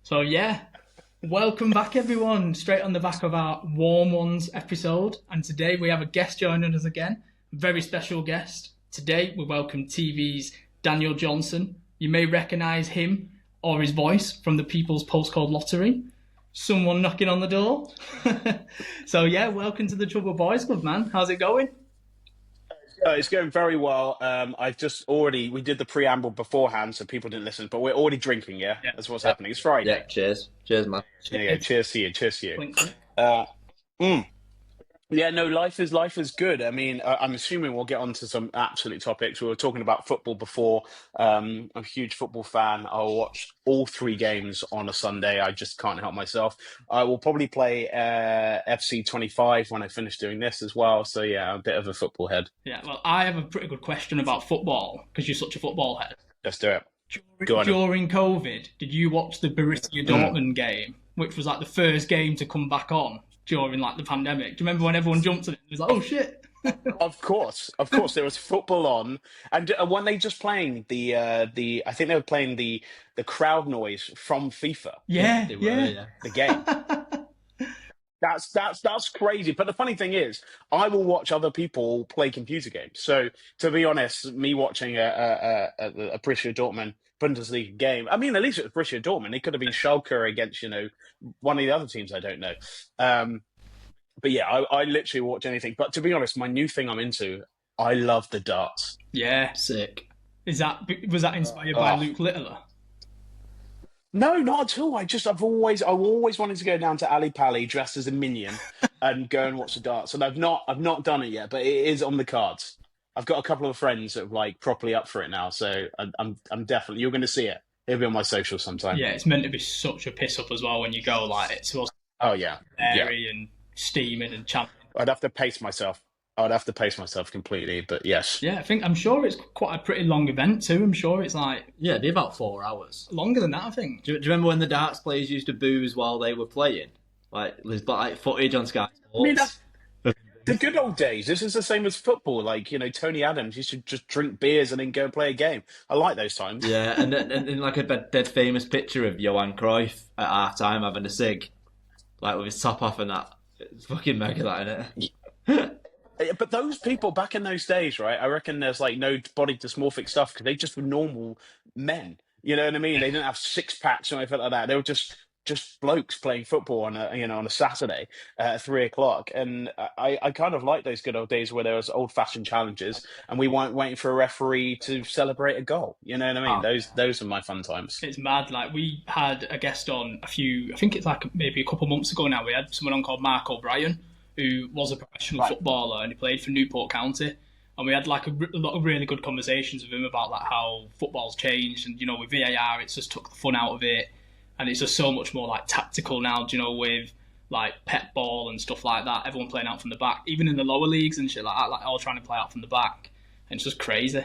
So yeah, welcome back everyone, straight on the back of our Warm Ones episode. And today we have a guest joining us again, a very special guest. Today we welcome TV's Danyl Johnson. You may recognise him or his voice from the People's Postcode Lottery. Someone knocking on the door. So yeah, welcome to the Trouble Boys Club, man. How's it going? It's going very well. We did the preamble beforehand, so people didn't listen, but we're already drinking, yeah? Yeah. That's what's happening. It's Friday. Yeah, cheers. Cheers, man. Yeah, cheers to you. Cheers to you. Clink, clink. Mm. Yeah, no, life is good. I mean, I'm assuming we'll get on to some absolute topics. We were talking about football before. I'm a huge football fan. I'll watch all three games on a Sunday. I just can't help myself. I will probably play FC 25 when I finish doing this as well. So yeah, I'm a bit of a football head. Yeah, well, I have a pretty good question about football, because you're such a football head. Let's do it. Go on. During COVID, did you watch the Borussia Dortmund game, which was like the first game to come back on during like the pandemic? Do you remember when everyone jumped at it? It was like, oh shit. Of course, there was football on, and when they just playing the I think they were playing the crowd noise from FIFA, Yeah, They were, yeah. the game. That's crazy. But the funny thing is, I will watch other people play computer games. So to be honest, me watching a Borussia Dortmund Bundesliga game, I mean, at least it was Borussia Dortmund. It could have been Schalke against one of the other teams I don't know. But yeah, I literally watch anything. But to be honest, my new thing I'm into, I love the darts. Yeah. Sick. Was that inspired by Luke Littler? No, not at all. I've always wanted to go down to Ali Pali dressed as a minion and go and watch the darts, and I've not done it yet, but it is on the cards. I've got a couple of friends that are like properly up for it now, so I'm definitely, you're going to see it. It'll be on my social sometime. Yeah, it's meant to be such a piss up as well when you go. Like, it's supposed Oh yeah, to be airy and steaming and chanting. I'd have to pace myself. Completely, but yes. Yeah, I'm sure it's quite a pretty long event too. I'm sure it's like Yeah, it'd be about 4 hours. longer than that, I think. Do you remember when the darts players used to booze while they were playing? Like, there's like footage on Sky Sports. I mean, that's the good old days. This is the same as football. Like, Tony Adams used to just drink beers and then go and play a game. I like those times. Yeah, and like a dead famous picture of Johan Cruyff at half time having a cig, like with his top off and that. It's fucking mega, that, isn't it? But those people back in those days, right? I reckon there's like no body dysmorphic stuff because they just were normal men. You know what I mean? They didn't have six packs or anything like that. They were just blokes playing football on a Saturday at 3 o'clock. And I kind of like those good old days where there was old fashioned challenges and we weren't waiting for a referee to celebrate a goal. You know what I mean? Those are my fun times. It's mad. Like, we had a guest on I think it's like maybe a couple months ago now. We had someone on called Mark O'Brien, who was a professional footballer and he played for Newport County. And we had like a lot of really good conversations with him about like how football's changed, and with VAR, it's just took the fun out of it, and it's just so much more like tactical now. With like pet ball and stuff like that, everyone playing out from the back, even in the lower leagues and shit like that, like all trying to play out from the back, and it's just crazy.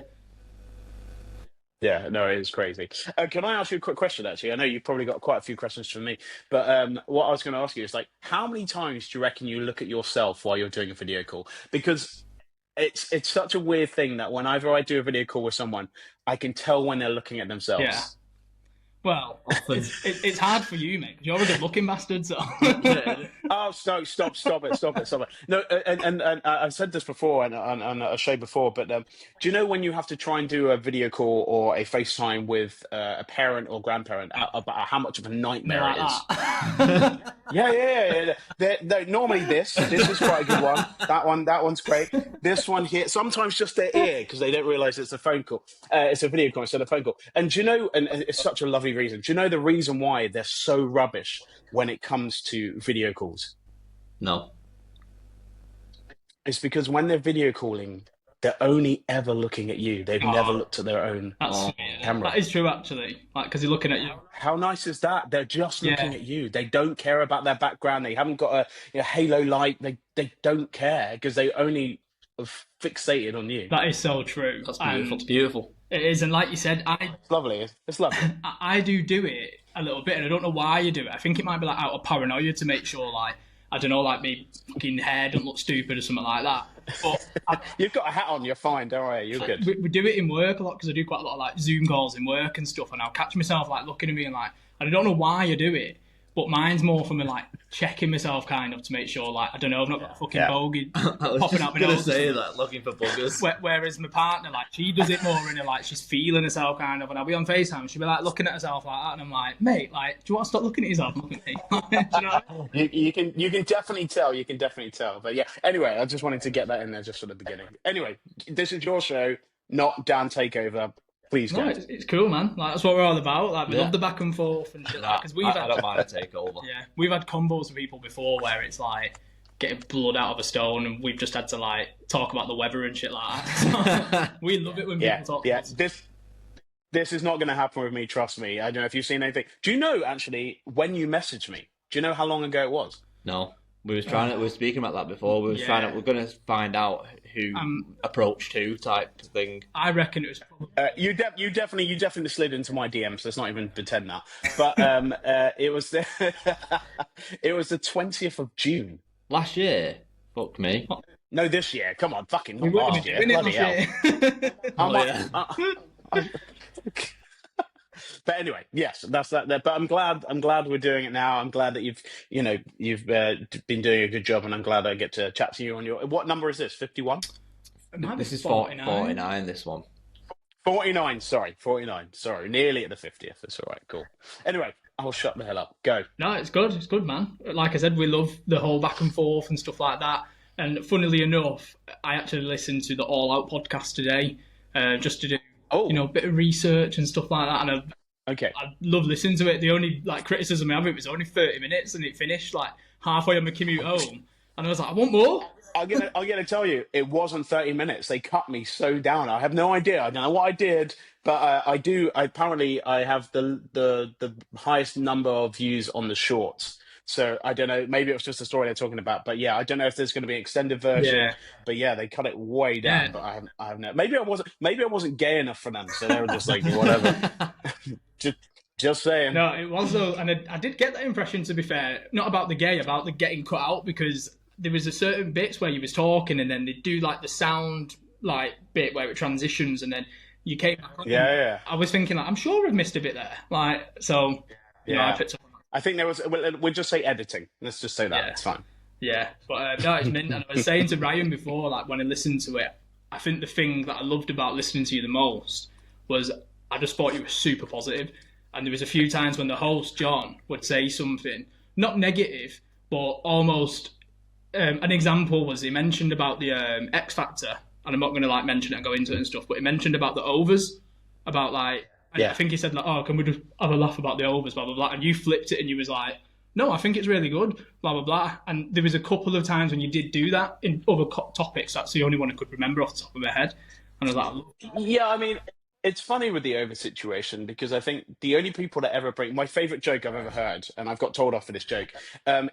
Yeah, no, it is crazy. Can I ask you a quick question, actually? I know you've probably got quite a few questions for me, but what I was going to ask you is, like, how many times do you reckon you look at yourself while you're doing a video call? Because it's such a weird thing that whenever I do a video call with someone, I can tell when they're looking at themselves. Yeah. Well, it's hard for you, mate, 'cause you're a good-looking bastard, so... Oh, stop it. No, and I've said this before on a show before, but do you know when you have to try and do a video call or a FaceTime with a parent or grandparent about how much of a nightmare it is? Yeah. Normally this is quite a good one. That one's great. This one here, sometimes just their ear because they don't realise it's a phone call. It's a video call instead of a phone call. And do you know, and it's such a lovely reason. Do you know the reason why they're so rubbish when it comes to video calls? No. It's because when they're video calling, they're only ever looking at you. They've never looked at their own camera. That is true, actually. Like, because they're looking at you. How nice is that? They're just looking at you. They don't care about their background. They haven't got a halo light. They don't care because they only are fixated on you. That is so true. That's beautiful. It's beautiful. It is, and like you said, It's lovely. It's lovely. I do it a little bit, and I don't know why you do it. I think it might be like out of paranoia to make sure, like, I don't know, like me fucking hair don't look stupid or something like that. But You've got a hat on, you're fine, don't worry, you're good. We do it in work a lot because I do quite a lot of like Zoom calls in work and stuff, and I'll catch myself like looking at me and like and I don't know why I do it, but mine's more from like checking myself kind of to make sure, like, I don't know, I've not got a fucking bogey popping out my nose. I was just going to say that, looking for buggers. Whereas my partner, like, she does it more in a, like, she's feeling herself kind of, and I'll be on FaceTime, she'll be like looking at herself like that, and I'm like, mate, like, do you want to stop looking at yourself? Look at me. You can definitely tell. You can definitely tell. But yeah. Anyway, I just wanted to get that in there just for the beginning. Anyway, this is your show, not Dan Takeover. Please, no, it's cool, man. Like, that's what we're all about. Like, we love the back and forth and shit. Because I don't mind a takeover. Yeah, we've had combos with people before where it's like getting blood out of a stone, and we've just had to like talk about the weather and shit like that. So, we love it when people talk. Yeah, this is not going to happen with me. Trust me. I don't know if you've seen anything. Do you know actually when you messaged me? Do you know how long ago it was? No. We were speaking about that before. We're going to find out who approached who type thing. I reckon it was probably you definitely slid into my DMs. Let's not even pretend that. But it was the 20th of June last year. Fuck me. No, this year. Come on, fucking not last year. Bloody hell. But anyway, yes, that's that. But I'm glad we're doing it now. I'm glad that you've been doing a good job, and I'm glad I get to chat to you on your. What number is this? 51. This is 49. This one. 49. Sorry, 49. Sorry, nearly at the 50th. That's all right. Cool. Anyway, I'll shut the hell up. Go. No, it's good. It's good, man. Like I said, we love the whole back and forth and stuff like that. And funnily enough, I actually listened to the All Out podcast today, just to do a bit of research and stuff like that. And I love listening to it. The only like criticism I have, it was only 30 minutes and it finished like halfway on my commute home. And I was like, I want more. I'm gonna tell you, it wasn't 30 minutes. They cut me so down. I have no idea. I don't know what I did, but I do. Apparently, I have the highest number of views on the shorts. So I don't know. Maybe it was just the story they're talking about. But yeah, I don't know if there's going to be an extended version. Yeah. But yeah, they cut it way down. Yeah. But I have no. Maybe I wasn't gay enough for them. So they were just like whatever. Just saying. No, it was though, and I did get that impression. To be fair, not about the gay, about the getting cut out, because there was a certain bits where you was talking, and then they do like the sound like bit where it transitions, and then you came back on. Yeah. I was thinking like, I'm sure I've missed a bit there. Like, so I picked up. I think there was. We'll just say editing. Let's just say that. Yeah. It's fine. Yeah, but no, it's mint. And I was saying to Ryan before, like when I listened to it, I think the thing that I loved about listening to you the most was I just thought you were super positive. And there was a few times when the host, John, would say something, not negative, but almost an example was he mentioned about the X Factor, and I'm not going to like mention it and go into it and stuff, but he mentioned about the overs, about like, I think he said like, oh, can we just have a laugh about the overs, blah, blah, blah. And you flipped it and you was like, no, I think it's really good, blah, blah, blah. And there was a couple of times when you did do that in other topics. That's the only one I could remember off the top of my head. And I was like, yeah, I mean, it's funny with the over situation, because I think the only people that ever bring my favorite joke I've ever heard, and I've got told off for this joke,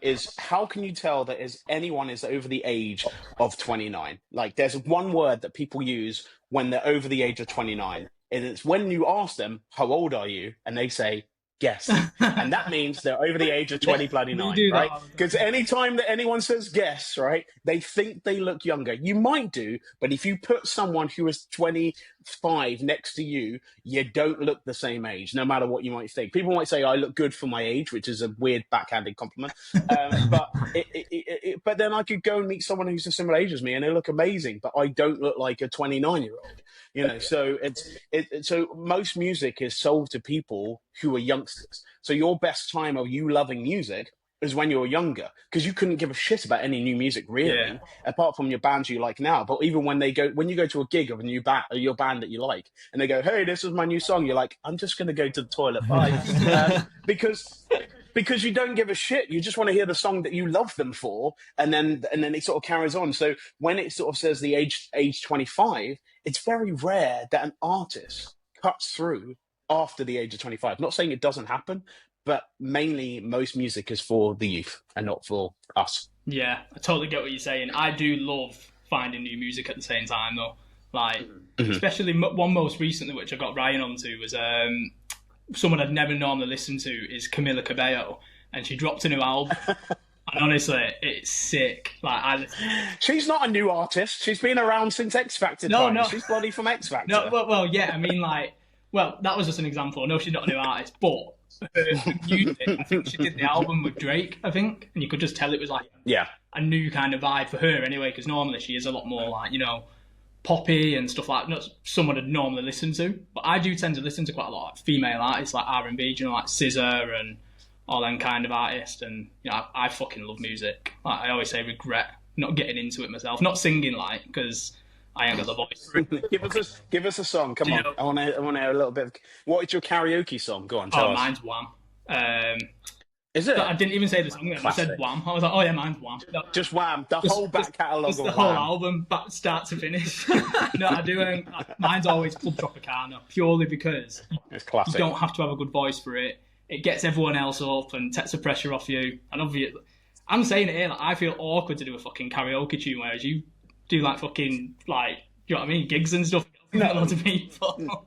is how can you tell that anyone is over the age of 29? Like, there's one word that people use when they're over the age of 29, and it's when you ask them, how old are you? And they say, guess. And that means they're over the age of 20 bloody 9, right? Because anytime that anyone says guess, right, they think they look younger. You might do, but if you put someone who is 25 next to you, you don't look the same age, no matter what you might think. People might say I look good for my age, which is a weird backhanded compliment. But then I could go and meet someone who's a similar age as me and they look amazing, but I don't look like a 29-year-old. You know, so so most music is sold to people who are youngsters. So your best time of you loving music is when you're younger, because you couldn't give a shit about any new music really, apart from your bands you like now. But even when you go to a gig of a new band, or your band that you like, and they go, "Hey, this is my new song," you're like, "I'm just going to go to the toilet, bye," because you don't give a shit. You just want to hear the song that you love them for, and then it sort of carries on. So when it sort of says the age 25, it's very rare that an artist cuts through after the age of 25. Not saying it doesn't happen, but mainly most music is for the youth and not for us. Yeah, I totally get what you're saying. I do love finding new music at the same time, though. Like, especially one most recently, which I got Ryan onto, was someone I'd never normally listened to is Camila Cabello, and she dropped a new album. And honestly, it's sick. Like, she's not a new artist. She's been around since X Factor times. She's bloody from X Factor. No, well, yeah. I mean, like, Well, that was just an example. I know she's not a new artist, but her music, I think she did the album with Drake, I think, and you could just tell it was like Yeah. a new kind of vibe for her anyway, because normally she is a lot more like, poppy and stuff like not someone I'd normally listen to. But I do tend to listen to quite a lot of female artists like R&B, like SZA and all them kind of artists. And I fucking love music. Like, I always say regret not getting into it myself, not singing because I ain't got the voice for it. Give us a song. Come on, I want to hear a little bit. What is your karaoke song? Go on, tell us. Mine's Wham. Is it? I didn't even say the song. I said Wham. I was like, oh yeah, mine's Wham. Just Wham. The whole back catalogue of the Wham. whole album, start to finish. No, I do. Mine's always Club Tropicana, purely because it's classic. You don't have to have a good voice for it. It gets everyone else up and takes the pressure off you. And obviously, I'm saying it here, like, I feel awkward to do a fucking karaoke tune, whereas you do fucking you know what I mean, gigs and stuff. Not a lot of people.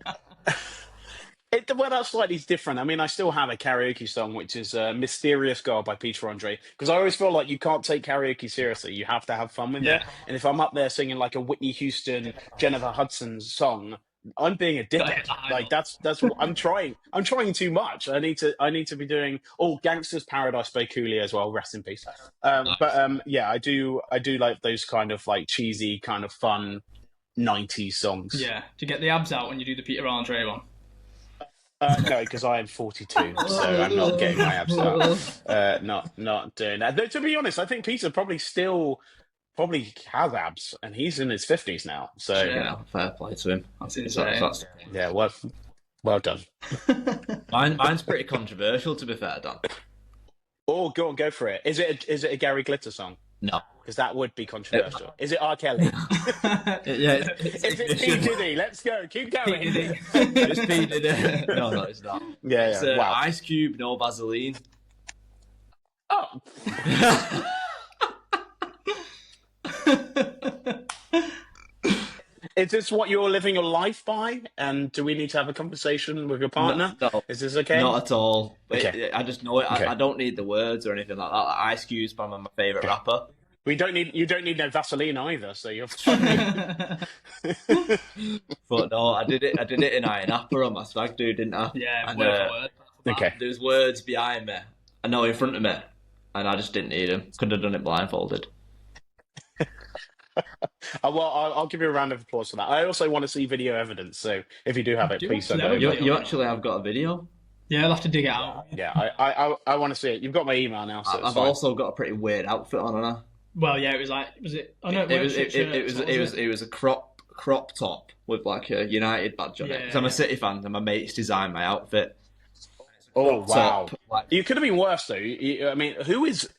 Well, that's slightly different. I mean, I still have a karaoke song, which is Mysterious Girl by Peter Andre, because I always feel like you can't take karaoke seriously. You have to have fun with it. And if I'm up there singing like a Whitney Houston, Jennifer Hudson song, I'm being a dickhead. Like that's what I'm trying. I'm trying too much. I need to be doing Gangster's Paradise by Cooley as well. Rest in peace. Yeah, I do like those kind of like cheesy, kind of fun 90s songs. Yeah. Do you get the abs out when you do the Peter Andre one? No, because I am 42, so I'm not getting my abs out. Not doing that. Though, to be honest, I think Peter probably has abs, and he's in his 50s now. So yeah, fair play to him. That's insane. Yeah, well done. Mine's pretty controversial, to be fair, Dan. Oh, go for it. Is it a Gary Glitter song? No. Because that would be controversial. Is it R. Kelly? Yeah. If it's P. Diddy, let's go. Keep going. It's P. Diddy. No, it's not. Yeah. It's Wow. Ice Cube, No Vaseline. Oh. Is this what you're living your life by? And do we need to have a conversation with your partner? No. Is this okay? Not at all. Okay. I just know it. Okay. I don't need the words or anything like that. Like, Ice Cube's probably my favourite rapper. You don't need no Vaseline either, so you're fine. But no, I did it in Iron Apple on my swag do, didn't I? Yeah, and, word for word. Okay. There's words behind me. I know in front of me. And I just didn't need them. Could have done it blindfolded. Well, I'll give you a round of applause for that. I also want to see video evidence, so if you do have it, please send it over. You actually have got a video? Yeah, I'll have to dig it out. Yeah, I want to see it. You've got my email now, so I've also got a pretty weird outfit on, haven't I? Well, yeah, was it? Oh no, it was a crop top with like a United badge on it. Because I'm a City fan, and my mates designed my outfit. Oh wow! Like, you could have been worse though. I mean, who's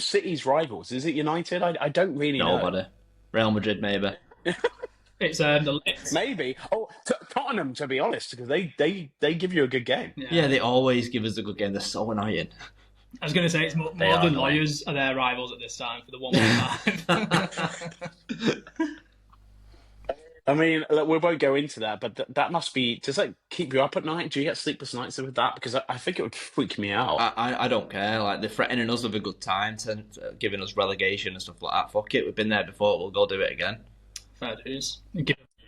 City's rivals? Is it United? I don't really know. Nobody. Real Madrid, maybe. It's maybe. Oh, Tottenham, to be honest, because they give you a good game. Yeah, they always give us a good game. They're so annoying. I was going to say it's more than lawyers are their rivals at this time for the 1-5. I mean, look, we won't go into that, but that must be, does that keep you up at night? Do you get sleepless nights with that? Because I think it would freak me out. I don't care. Like, they're threatening us with a good time, giving us relegation and stuff like that. Fuck it, we've been there before, we'll go do it again. Fair dues.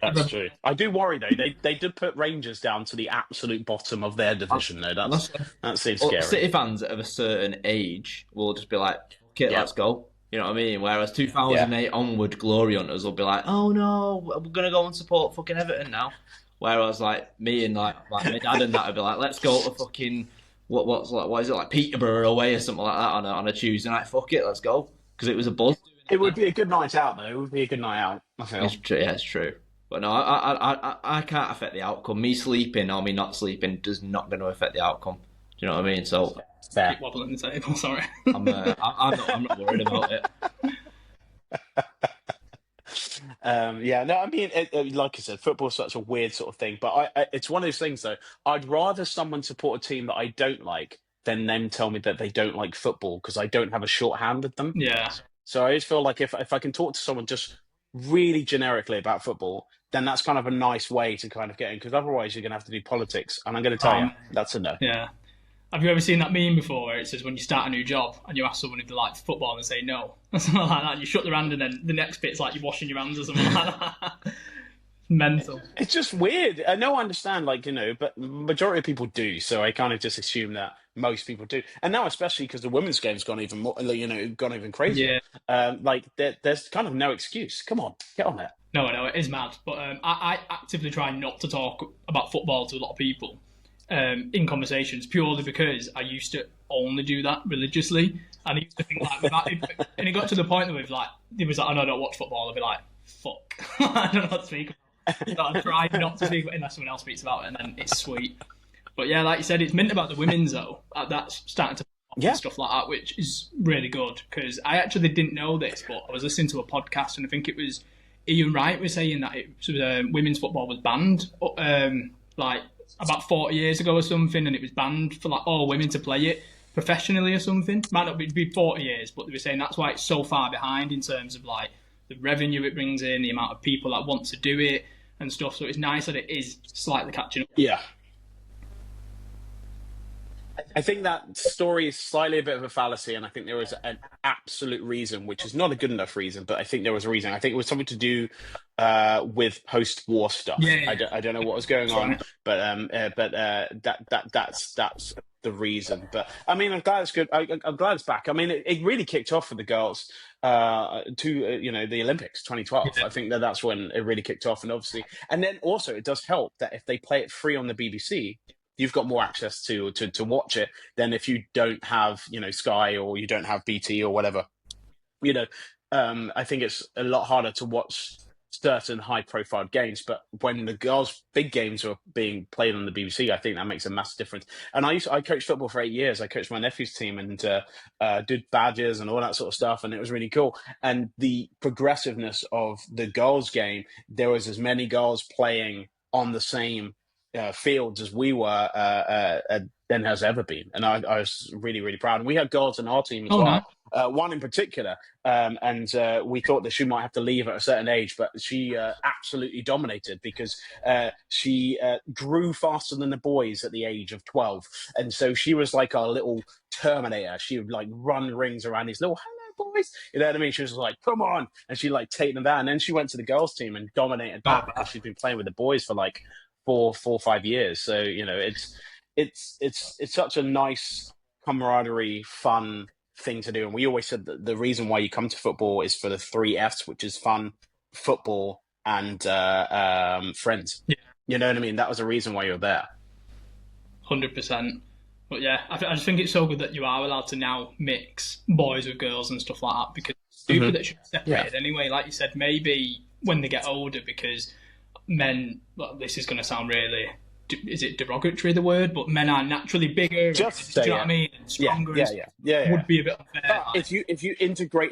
That's true. I do worry, though. They did put Rangers down to the absolute bottom of their division, though. That seems scary. City fans of a certain age will just be like, fuck it, let's go. You know what I mean? Whereas 2008 onward, Glory Hunters will be like, oh no, we're going to go and support fucking Everton now. Whereas like me and like my dad and that would be like, let's go to fucking, what is it, like Peterborough away or something like that on a Tuesday night. Fuck it, let's go. Because it was a buzz. It would be a good night out, though. It would be a good night out, I feel. It's true. But no, I can't affect the outcome. Me sleeping or me not sleeping does not going to affect the outcome. Do you know what I mean? So keep wobbling the table. Sorry, I'm not worried about it. No, I mean, like I said, football's such a weird sort of thing. But it's one of those things, though. I'd rather someone support a team that I don't like than them tell me that they don't like football because I don't have a shorthand with them. Yeah. So I just feel like if I can talk to someone just really generically about football, then that's kind of a nice way to kind of get in, because otherwise you're going to have to do politics, and I'm going to tell you, that's a no. Yeah. Have you ever seen that meme before where it says when you start a new job and you ask someone if they like football and they say no? Something like that. You shut their hand and then the next bit's like you're washing your hands or something like that. mental. It's just weird. I know, I understand, like, but majority of people do. So I kind of just assume that most people do. And now, especially because the women's game's gone even more, gone even crazier. Like, there's kind of no excuse. Come on, get on there. No, it is mad. But I actively try not to talk about football to a lot of people in conversations, purely because I used to only do that religiously. And I used to think like, and it got to the point where it was like, oh, no, I don't watch football. I'd be like, fuck, I don't know what to speak about. So I try not to speak unless someone else speaks about it, and then it's sweet. But yeah, like you said, it's mint about the women's though. That's starting to pop stuff like that, which is really good, because I actually didn't know this, but I was listening to a podcast, and I think it was Ian Wright was saying that women's football was banned like about 40 years ago or something, and it was banned for like all women to play it professionally or something. Might not be 40 years, but they were saying that's why it's so far behind in terms of like the revenue it brings in, the amount of people that want to do it and stuff. So it's nice that it is slightly catching up. Yeah. I think that story is slightly a bit of a fallacy, and I think there was an absolute reason, which is not a good enough reason, but I think there was a reason. I think it was something to do with post-war stuff. Yeah. I don't know what was going on, but that's the reason. But I mean, I'm glad it's good. I'm glad it's back. I mean, it really kicked off for the girls to the Olympics 2012. I think that's when it really kicked off, and obviously, and then also it does help that if they play it free on the BBC, you've got more access to watch it than if you don't have Sky, or you don't have BT or whatever. I think it's a lot harder to watch certain high-profile games, but when the girls' big games are being played on the BBC, I think that makes a massive difference. And I coached football for 8 years. I coached my nephew's team and did badges and all that sort of stuff, and it was really cool. And the progressiveness of the girls' game, there was as many girls playing on the same fields as we were than has ever been, and I was really, really proud. And we had girls in our team as well. No. One in particular, and we thought that she might have to leave at a certain age, but she absolutely dominated, because she grew faster than the boys at the age of 12, and so she was like our little Terminator. She would like run rings around these little boys, you know what I mean? She was like, come on, and she like take them down. And then she went to the girls' team and dominated that, because she'd been playing with the boys for like 4 or 5 years. So it's such a nice camaraderie, fun thing to do. And we always said that the reason why you come to football is for the 3 Fs, which is fun, football, and friends. Yeah. You know what I mean? That was the reason why you're there. 100%. But yeah, I just think it's so good that you are allowed to now mix boys with girls and stuff like that, because it's stupid that should be separated anyway. Like you said, maybe when they get older, because men, well, this is going to sound really, is it derogatory, the word? But men are naturally bigger. Do you know what I mean? And stronger. Would be a bit unfair. But if you integrate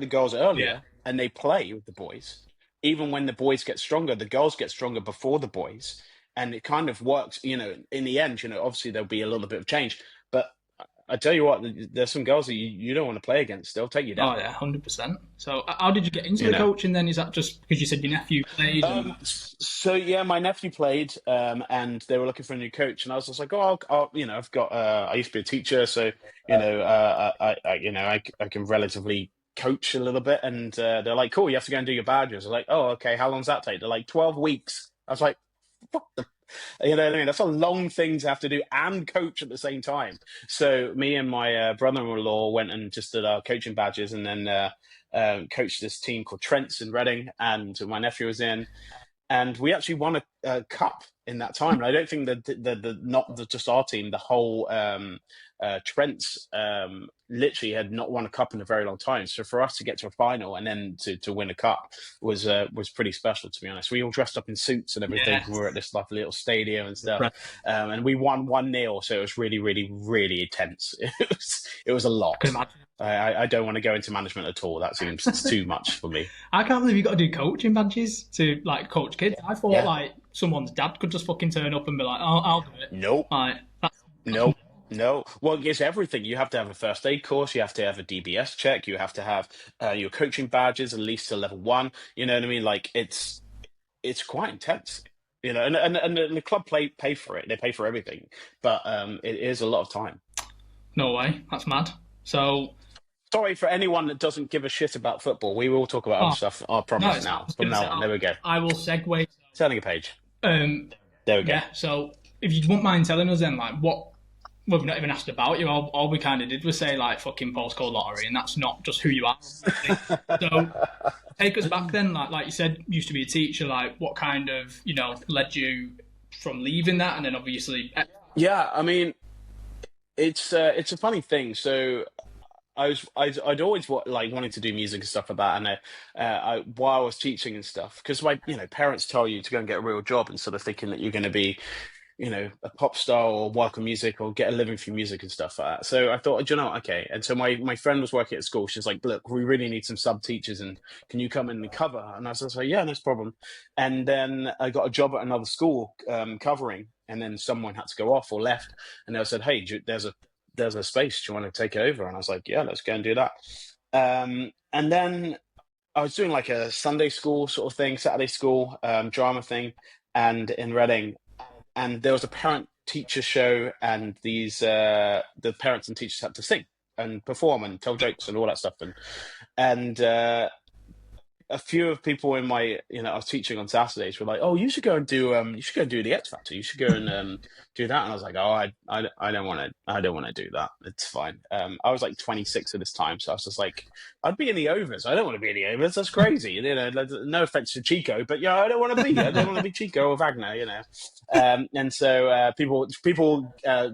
the girls earlier and they play with the boys, even when the boys get stronger, the girls get stronger before the boys, and it kind of works. In the end, obviously there'll be a little bit of change, but I tell you what, there's some girls that you don't want to play against. They'll take you down. Oh yeah, 100%. So how did you get into the coaching then? Is that just because you said your nephew played? So yeah, my nephew played, and they were looking for a new coach, and I was just like, I've got. I used to be a teacher, so I can relatively coach a little bit, and they're like, cool, you have to go and do your badges. I'm like, oh, okay, how long does that take? They're like 12 weeks. I was like, what the. You know what I mean? That's a long thing to have to do and coach at the same time. So me and my brother-in-law went and just did our coaching badges, and then coached this team called Trent's in Reading, and my nephew was in, and we actually won a cup in that time. And I don't think that not just our team, the whole Trent's literally had not won a cup in a very long time. So for us to get to a final and then to win a cup was pretty special, to be honest. We all dressed up in suits and everything. Yes. We were at this like little stadium and stuff, right. And we won 1-0. So it was really, really, really intense. It was a lot. I don't want to go into management at all. That seems too much for me. I can't believe you got to do coaching badges to like coach kids. I thought like someone's dad could just fucking turn up and be like, "Oh, I'll do it." Nope. Like, nope. No. Well, it's everything. You have to have a first aid course. You have to have a DBS check. You have to have your coaching badges at least to level 1. You know what I mean? Like it's quite intense. And the club pay for it. They pay for everything, but it is a lot of time. No way. That's mad. So. Sorry for anyone that doesn't give a shit about football. We will talk about other stuff. I promise now. From now on, there we go. I will segue Turning a page. There we go. Yeah, so if you wouldn't mind telling us then, like, what we've not even asked about you. All we kind of did was say, like, fucking postcode lottery, and that's not just who you are. So take us back then. Like you said, you used to be a teacher. Like, what kind of, led you from leaving that, and then obviously. Yeah, I mean, it's a funny thing. So I'd always wanted to do music and stuff like that, and while I was teaching and stuff, because my parents tell you to go and get a real job instead of thinking that you're going to be a pop star or work on music or get a living through music and stuff like that. So I thought, okay. And so my friend was working at school. She's like, look, we really need some sub teachers, and can you come in and cover? And I was like, yeah, no problem. And then I got a job at another school covering, and then someone had to go off or left, and they said, hey, there's a space. Do you want to take it over? And I was like, yeah, let's go and do that. And then I was doing like a Sunday school sort of thing, Saturday school drama thing, and in Reading. And there was a parent-teacher show, and the parents and teachers had to sing and perform and tell jokes and all that stuff. And a few of people in my, I was teaching on Saturdays were like, oh, you should go and do the X Factor. You should go and do that. And I was like, oh, I don't want to do that. It's fine. I was like 26 at this time. So I was just like, I'd be in the overs. I don't want to be in the overs. That's crazy. No offense to Chico, but I don't want to be. I don't want to be Chico or Wagner, and so people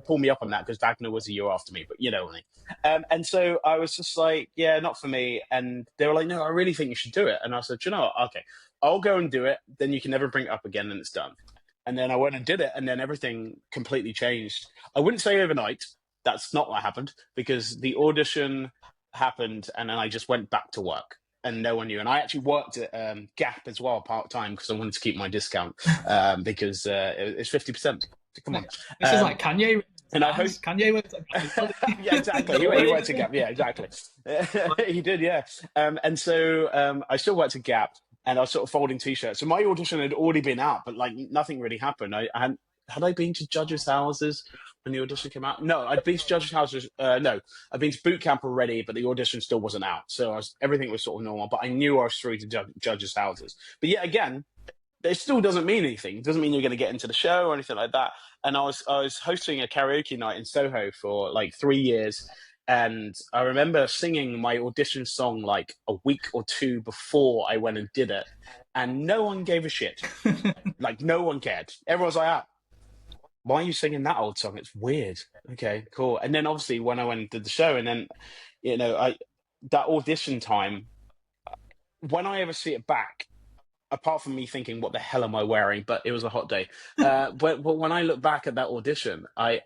pull me up on that because Wagner was a year after me, but you know what I mean. And so I was just like, yeah, not for me. And they were like, no, I really think you should do it. And I said, okay, I'll go and do it. Then you can never bring it up again, and it's done. And then I went and did it, and then everything completely changed. I wouldn't say overnight. That's not what happened, because the audition happened, and then I just went back to work, and no one knew. And I actually worked at Gap as well, part-time, because I wanted to keep my discount, because it's 50%. Come on. This is like Kanye. And I host Kanye went. Yeah, exactly. He went to Gap. Yeah, exactly. He did. Yeah. And so I still worked at Gap, and I was sort of folding T-shirts. So my audition had already been out, but like nothing really happened. Had I been to judges' houses when the audition came out? No, I'd been to judges' houses. No, I'd been to boot camp already, but the audition still wasn't out. So everything was sort of normal, but I knew I was through to judges' houses. But yet again, it still doesn't mean anything. It doesn't mean you're going to get into the show or anything like that. And I was hosting a karaoke night in Soho for like 3 years. And I remember singing my audition song like a week or two before I went and did it. And no one gave a shit. Like, no one cared. Everyone was like, why are you singing that old song? It's weird. Okay, cool. And then obviously when I went and did the show, and then, that audition time, when I ever see it back, apart from me thinking, what the hell am I wearing? But it was a hot day. But when I look back at that audition, I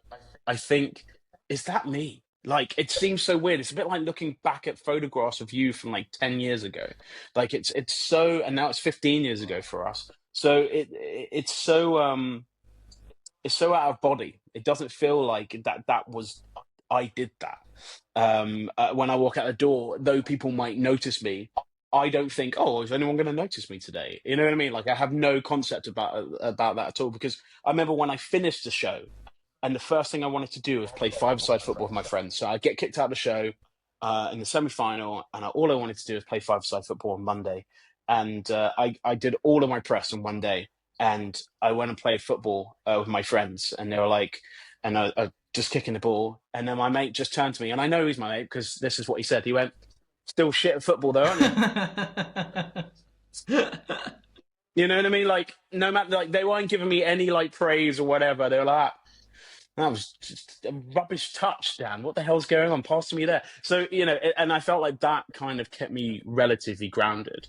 think, is that me? Like, it seems so weird. It's a bit like looking back at photographs of you from like 10 years ago. Like it's so, and now it's 15 years ago for us. So it's so out of body. It doesn't feel like that was, I did that. When I walk out the door, though people might notice me, I don't think, oh, is anyone going to notice me today? You know what I mean? Like, I have no concept about that at all, because I remember when I finished the show, and the first thing I wanted to do was play five-a-side football with my friends. So I get kicked out of the show in the semi-final, and all I wanted to do was play five-a-side football on Monday. And I did all of my press in one day, and I went and played football with my friends, and they were like, and I just kicking the ball, and then my mate just turned to me, and I know he's my mate because this is what he said. He went, "Still shit at football, though, aren't you?" You know what I mean? Like, no matter, like, they weren't giving me any like praise or whatever. They were like, that was just a rubbish touch, Dan. What the hell's going on? Pass to me there. So, and I felt like that kind of kept me relatively grounded,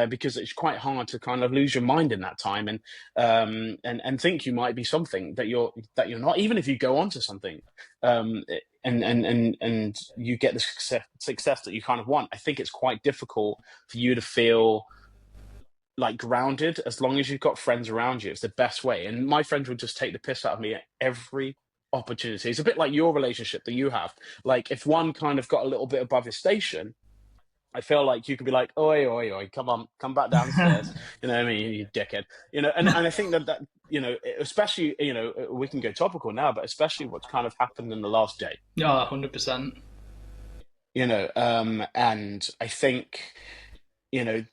because it's quite hard to kind of lose your mind in that time and think you might be something that you're not, even if you go on to something, and you get the success that you kind of want. I think it's quite difficult for you to feel like grounded as long as you've got friends around you. It's the best way. And my friends would just take the piss out of me at every opportunity. It's a bit like your relationship that you have. Like, if one kind of got a little bit above his station, I feel like you could be like, oi, oi, oi, come back downstairs. You know what I mean? You dickhead. And I think that, especially, we can go topical now, but especially what's kind of happened in the last day. Yeah, 100%. And I think,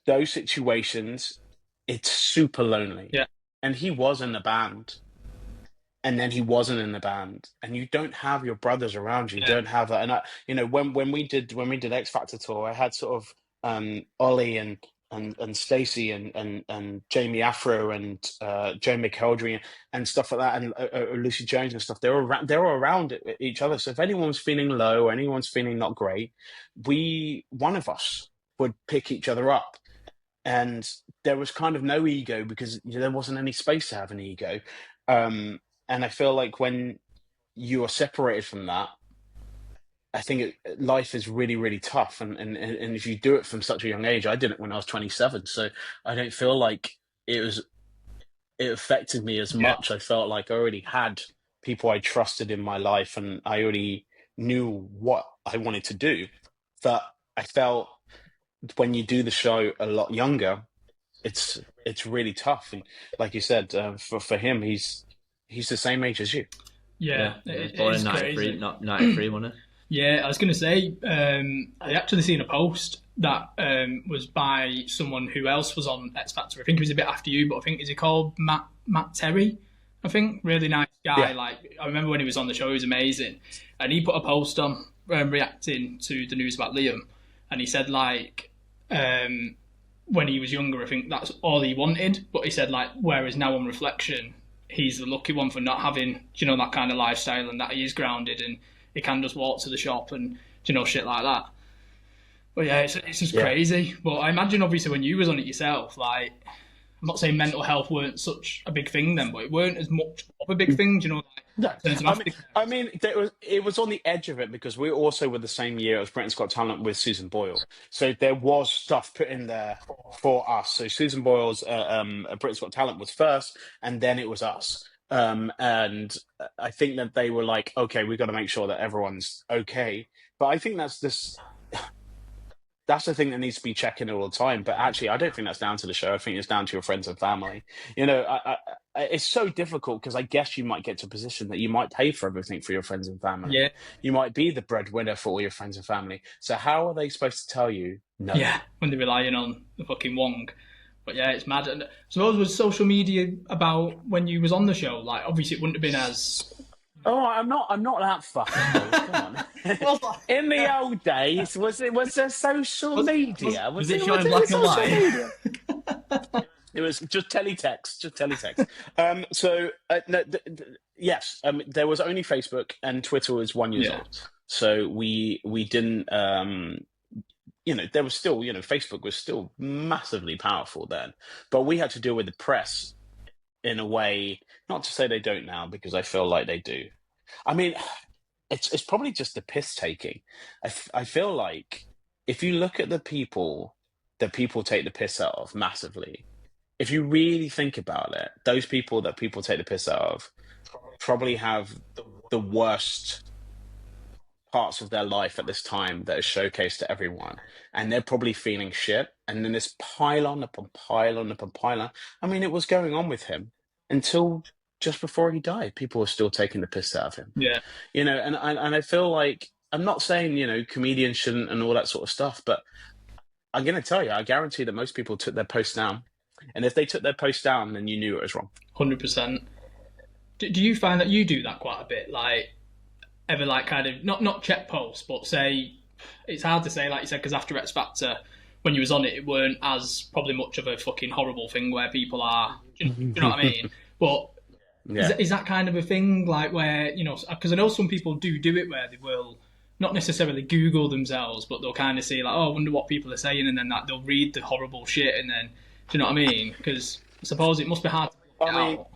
those situations, it's super lonely. Yeah. and he was in the band, and then he wasn't in the band, and you don't have your brothers around you. You don't have that. And when we did X Factor tour, I had sort of Ollie and Stacey and Jamie Afro and Joe McElderry and stuff like that, and Lucy Jones and stuff. They were around each other. So if anyone's feeling low or anyone's feeling not great, one of us would pick each other up. And there was kind of no ego because there wasn't any space to have an ego. And I feel like when you are separated from that, I think life is really, really tough. And if you do it from such a young age, I did it when I was 27. So I don't feel like it affected me as much. I felt like I already had people I trusted in my life, and I already knew what I wanted to do. But I felt when you do the show a lot younger, it's really tough. And like you said, for him, he's the same age as you. Yeah, he was born in 93, not 93, wasn't it? Yeah, I was going to say, I actually seen a post that was by someone who else was on X Factor. I think he was a bit after you, but I think, is he called Matt Terry? I think, really nice guy. Yeah. Like, I remember when he was on the show, he was amazing. And he put a post on reacting to the news about Liam. And he said, like, when he was younger, I think that's all he wanted. But he said, like, whereas now on reflection, he's the lucky one for not having, that kind of lifestyle, and that he is grounded and he can just walk to the shop and, shit like that. But yeah, it's just crazy. But I imagine, obviously, when you was on it yourself, like, I'm not saying mental health weren't such a big thing then, but it weren't as much of a big thing, No. I mean, it was on the edge of it because we also were the same year as Britain's Got Talent with Susan Boyle. So there was stuff put in there for us. So Susan Boyle's Britain's Got Talent was first, and then it was us. And I think that they were like, okay, we've got to make sure that everyone's okay. But I think that's the thing that needs to be checking all the time. But actually, I don't think that's down to the show. I think it's down to your friends and family. It's so difficult because I guess you might get to a position that you might pay for everything for your friends and family. Yeah. You might be the breadwinner for all your friends and family. So how are they supposed to tell you no? Yeah, when they're relying on the fucking Wong. But yeah, it's mad. And I suppose, was social media about when you was on the show? Like, obviously it wouldn't have been as... Oh, I'm not that fucking old. Come on. In the old days, was there social media? Was it showing black and white? It was just teletext. Yes, there was only Facebook, and Twitter was 1 year old. So we didn't. There was still, Facebook was still massively powerful then, but we had to deal with the press in a way. Not to say they don't now, because I feel like they do. I mean, it's probably just the piss taking. I feel like if you look at the people that people take the piss out of massively, if you really think about it, those people that people take the piss out of probably have the worst parts of their life at this time that is showcased to everyone, and they're probably feeling shit. And then this pile on upon pile on upon pile on. I mean, it was going on with him until just before he died. People were still taking the piss out of him. Yeah, and I feel like, I'm not saying comedians shouldn't and all that sort of stuff, but I'm going to tell you, I guarantee that most people took their posts down. And if they took their post down, then you knew it was wrong. 100%. Do you find that you do that quite a bit? Like, ever, like, kind of, not check posts, but say, it's hard to say, like you said, because after X Factor, when you was on it, it weren't as probably much of a fucking horrible thing where people are, do you know what I mean? But is that kind of a thing, like, where, because I know some people do it where they will not necessarily Google themselves, but they'll kind of see, like, oh, I wonder what people are saying, and then they'll read the horrible shit, and then, do you know what I mean? Because I suppose it must be hard to get out.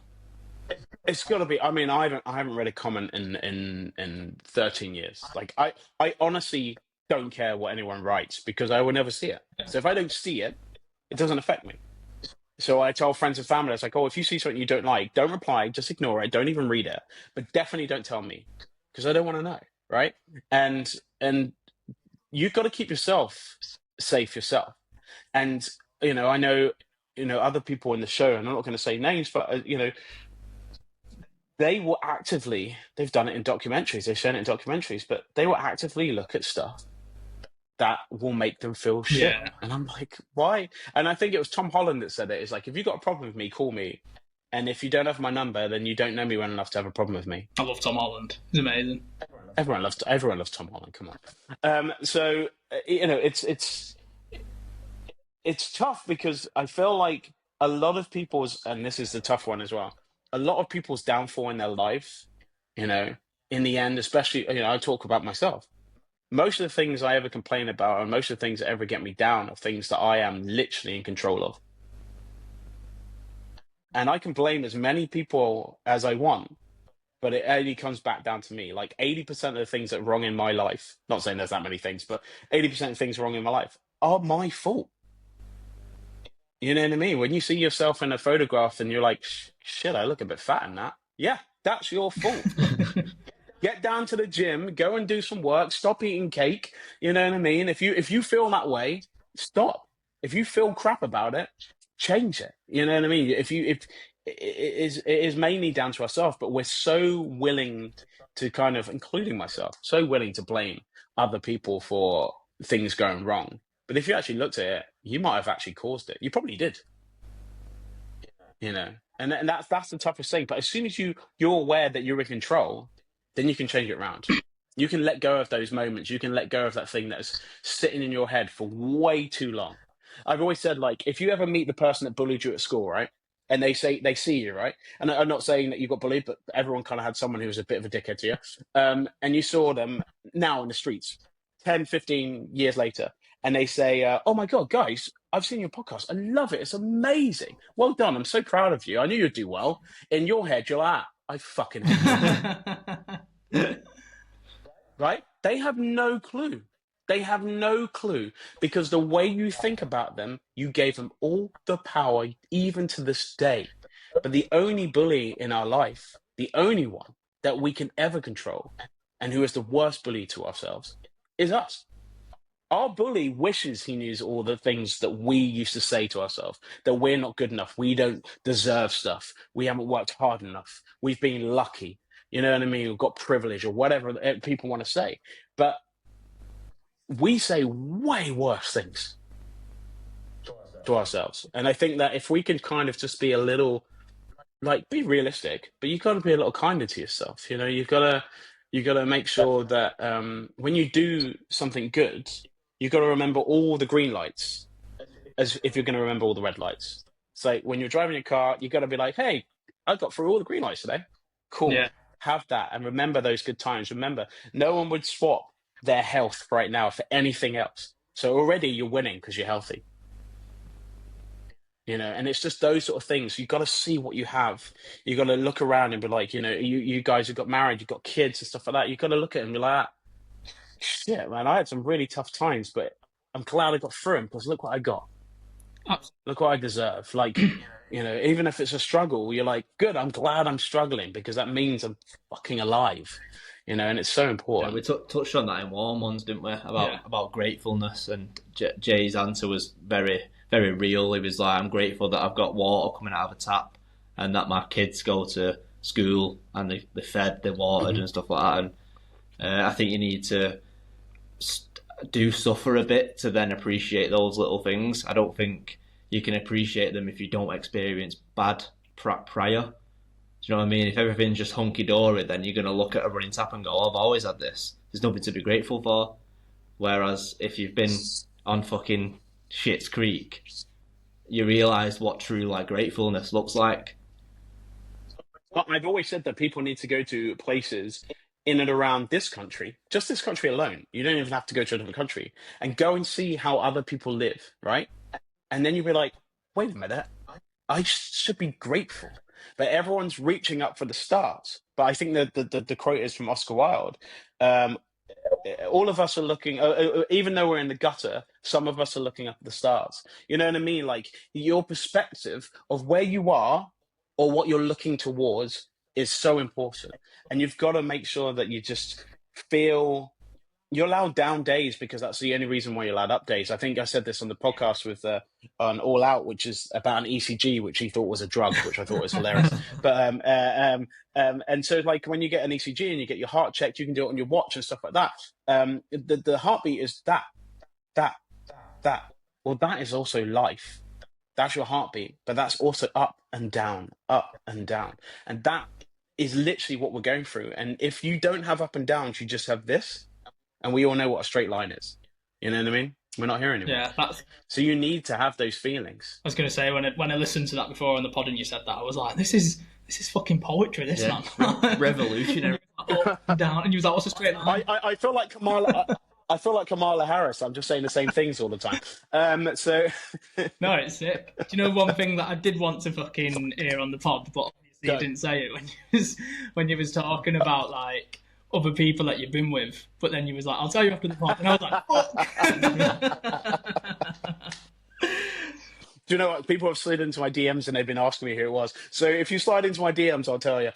It's got to be. I mean, I haven't read a comment in 13 years. Like, I honestly don't care what anyone writes because I will never see it. So if I don't see it, it doesn't affect me. So I tell friends and family, it's like, oh, if you see something you don't like, don't reply, just ignore it, don't even read it, but definitely don't tell me because I don't want to know, right? And you've got to keep yourself safe yourself. And I know other people in the show, and I'm not going to say names, but they will actively, they've done it in documentaries, they've shown it in documentaries, but they will actively look at stuff that will make them feel shit. Yeah. And I'm like, why? And I think it was Tom Holland that said it. It's like, if you've got a problem with me, call me And if you don't have my number, then you don't know me well enough to have a problem with me. I love Tom Holland. He's amazing. Everyone loves Tom Holland. Come on. So it's tough because I feel like a lot of people's, and this is the tough one as well, a lot of people's downfall in their lives, in the end, especially, I talk about myself. Most of the things I ever complain about and most of the things that ever get me down are things that I am literally in control of. And I can blame as many people as I want, but it only comes back down to me. Like 80% of the things that are wrong in my life, not saying there's that many things, but 80% of things wrong in my life are my fault. You know what I mean? When you see yourself in a photograph and you're like, shit, I look a bit fat in that. Yeah, that's your fault. Get down to the gym, go and do some work, stop eating cake. You know what I mean? If you feel that way, stop. If you feel crap about it, change it. You know what I mean? If it is mainly down to ourselves, but we're so willing to kind of, including myself, so willing to blame other people for things going wrong. But if you actually looked at it, you might have actually caused it. You probably did. And that's the toughest thing. But as soon as you're aware that you're in control, then you can change it around. You can let go of those moments. You can let go of that thing that's sitting in your head for way too long. I've always said, like, if you ever meet the person that bullied you at school, right? And they see you, right? And I'm not saying that you got bullied, but everyone kind of had someone who was a bit of a dickhead to you. And you saw them now in the streets, 10, 15 years later. And they say, oh my God, guys, I've seen your podcast. I love it. It's amazing. Well done. I'm so proud of you. I knew you'd do well. In your head, you're like, I fucking hate you. Right? They have no clue. They have no clue because the way you think about them, you gave them all the power, even to this day. But the only bully in our life, the only one that we can ever control, and who is the worst bully to ourselves, is us. Our bully wishes he knew all the things that we used to say to ourselves, that we're not good enough, we don't deserve stuff, we haven't worked hard enough, we've been lucky, you know what I mean, we've got privilege or whatever people want to say. But we say way worse things to ourselves. And I think that if we can kind of just be a little, like, be realistic, but you got to be a little kinder to yourself. You've got to make sure that when you do something good, you've got to remember all the green lights as if you're going to remember all the red lights. So when you're driving your car, you've got to be like, hey, I got through all the green lights today. Cool. Yeah. Have that and remember those good times. Remember, no one would swap their health right now for anything else. So already you're winning because you're healthy. And it's just those sort of things. You've got to see what you have. You've got to look around and be like, you guys have got married, you've got kids and stuff like that. You've got to look at it and be like, shit, man, I had some really tough times, but I'm glad I got through them because look what I got. Look what I deserve. Like, even if it's a struggle, you're like, good, I'm glad I'm struggling because that means I'm fucking alive. And it's so important. Yeah, we touched on that in Warm Ones, didn't we? About gratefulness, and Jay's answer was very, very real. He was like, I'm grateful that I've got water coming out of a tap and that my kids go to school and they're fed, they're watered and stuff like that. And I think you need to do suffer a bit to then appreciate those little things. I don't think you can appreciate them if you don't experience bad prior. Do you know what I mean? If everything's just hunky-dory, then you're going to look at a running tap and go, oh, I've always had this. There's nothing to be grateful for. Whereas if you've been on fucking Shit's Creek, you realise what true gratefulness looks like. I've always said that people need to go to places in and around this country, just this country alone. You don't even have to go to another country, and go and see how other people live, right? And then you'll be like, wait a minute, I should be grateful. But everyone's reaching up for the stars. But I think that the quote is from Oscar Wilde. All of us are looking, even though we're in the gutter, some of us are looking up at the stars. You know what I mean? Like, your perspective of where you are or what you're looking towards is so important. And you've got to make sure that you just feel you're allowed down days, because that's the only reason why you're allowed up days. I think I said this on the podcast with on All Out, which is about an ECG, which he thought was a drug, which I thought was hilarious. But and so, like, when you get an ECG and you get your heart checked, you can do it on your watch and stuff like that. The heartbeat is that. Well, that is also life. That's your heartbeat, but that's also up and down, up and down. And that is literally what we're going through. And if you don't have up and downs, you just have this. And we all know what a straight line is. You know what I mean? We're not here anymore. Yeah, so you need to have those feelings. I was going to say, when I listened to that before on the pod and you said that, I was like, this is fucking poetry, this man. Revolutionary. Up and down. And you was like, what's a straight line? I feel like Kamala. I feel like Kamala Harris. I'm just saying the same things all the time. So no, it's sick. Do you know one thing that I did want to fucking hear on the pod, but obviously you didn't say it when you was talking about like other people that you've been with, but then you was like, I'll tell you after the pod, and I was like, fuck. Do you know what? People have slid into my DMs and they've been asking me who it was. So if you slide into my DMs, I'll tell you.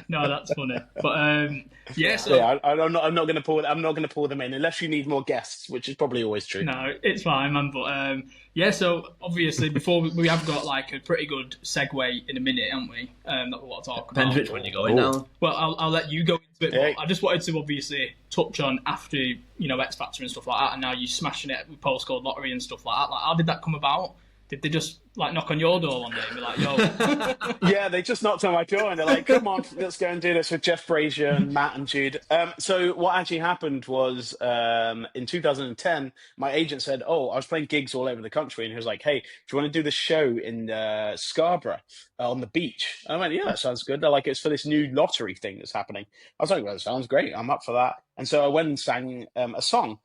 No, that's funny. But yeah, so yeah, I'm not going to pull. I'm not going to pull them in unless you need more guests, which is probably always true. No, it's fine, man. But yeah, so obviously before we have got like a pretty good segue in a minute, haven't we? That we want to talk Depends about. which one you're going now. Well, I'll let you go into it. Hey. But I just wanted to obviously touch on after X Factor and stuff like that, and now you're smashing it with postcode lottery and stuff like that. Like, how did that come about? Did they just like knock on your door one day and be like, "Yo"? Yeah, they just knocked on my door and they're like, "Come on, let's go and do this with Jeff Brazier and Matt and Jude." So what actually happened was in 2010, my agent said, "Oh, I was playing gigs all over the country," and he was like, "Hey, do you want to do this show in Scarborough on the beach?" And I went, "Yeah, that sounds good." They're like, "It's for this new lottery thing that's happening." I was like, "Well, that sounds great. I'm up for that." And so I went and sang a song.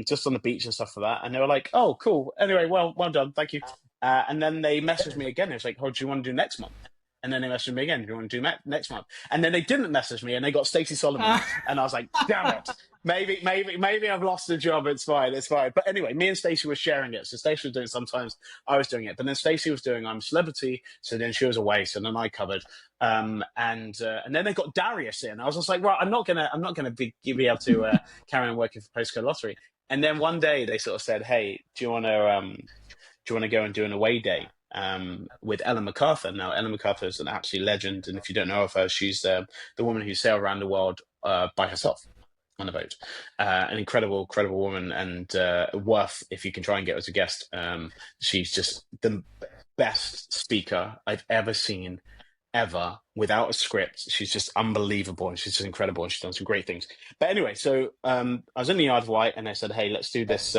Just on the beach and stuff like that, and they were like, "Oh, cool. Anyway, well done, thank you." And then they messaged me again. It was like, "Oh, do you want to do next month?" And then they messaged me again, "Do you want to do next month?" And then they didn't message me, and they got Stacey Solomon, and I was like, "Damn it! Maybe I've lost the job. It's fine. But anyway, me and Stacey were sharing it. So Stacey was doing it sometimes, I was doing it, but then Stacey was doing I'm a Celebrity, so then she was away, so then I covered. And then they got Darius in. I was just like, right, I'm not gonna be able to carry on working for Postcode Lottery. And then one day they sort of said, "Hey, do you want to go and do an away day with Ellen MacArthur?" Now, Ellen MacArthur is an absolute legend, and if you don't know of her, she's the woman who sailed around the world by herself on a boat. An incredible woman, and worth if you can try and get her as a guest. She's just the best speaker I've ever seen. Ever, without a script. She's just unbelievable, and she's just incredible, and she's done some great things. But anyway, so I was in the Isle of Wight, and they said, "Hey, let's do this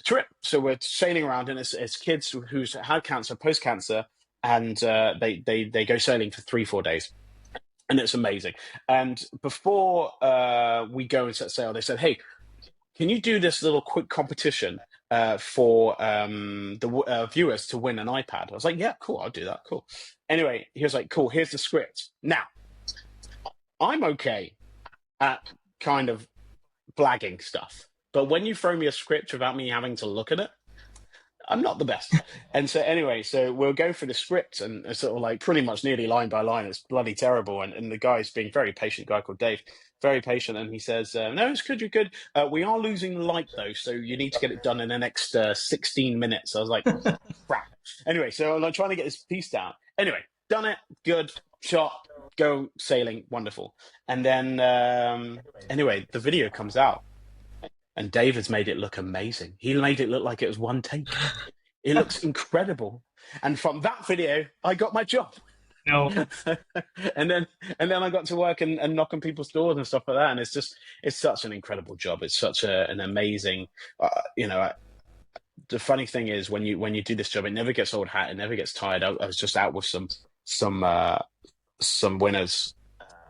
trip." So we're sailing around, and it's kids who's had cancer, post cancer, and they go sailing for 3-4 days, and it's amazing. And before we go and set sail, they said, "Hey, can you do this little quick competition for the viewers to win an iPad?" I was like, "Yeah, cool, I'll do that, cool." Anyway, he was like, "Cool, here's the script." Now, I'm okay at kind of blagging stuff, but when you throw me a script without me having to look at it, I'm not the best. And so anyway, so we'll go through the script, and it's sort of like pretty much nearly line by line. It's bloody terrible. And the guy's being very patient, guy called Dave, very patient. And he says, "No, it's good, you're good. We are losing light though, so you need to get it done in the next 16 minutes. I was like, crap. Anyway, so I'm like trying to get this piece down. Anyway, done it, good, shot, go sailing, wonderful. And then, anyway, the video comes out. And David's made it look amazing. He made it look like it was one take. It looks incredible. And from that video, I got my job. No. and then I got to work and knock on people's doors and stuff like that. And it's such an incredible job. It's such an amazing, the funny thing is when you do this job, it never gets old hat. It never gets tired. I was just out with some winners.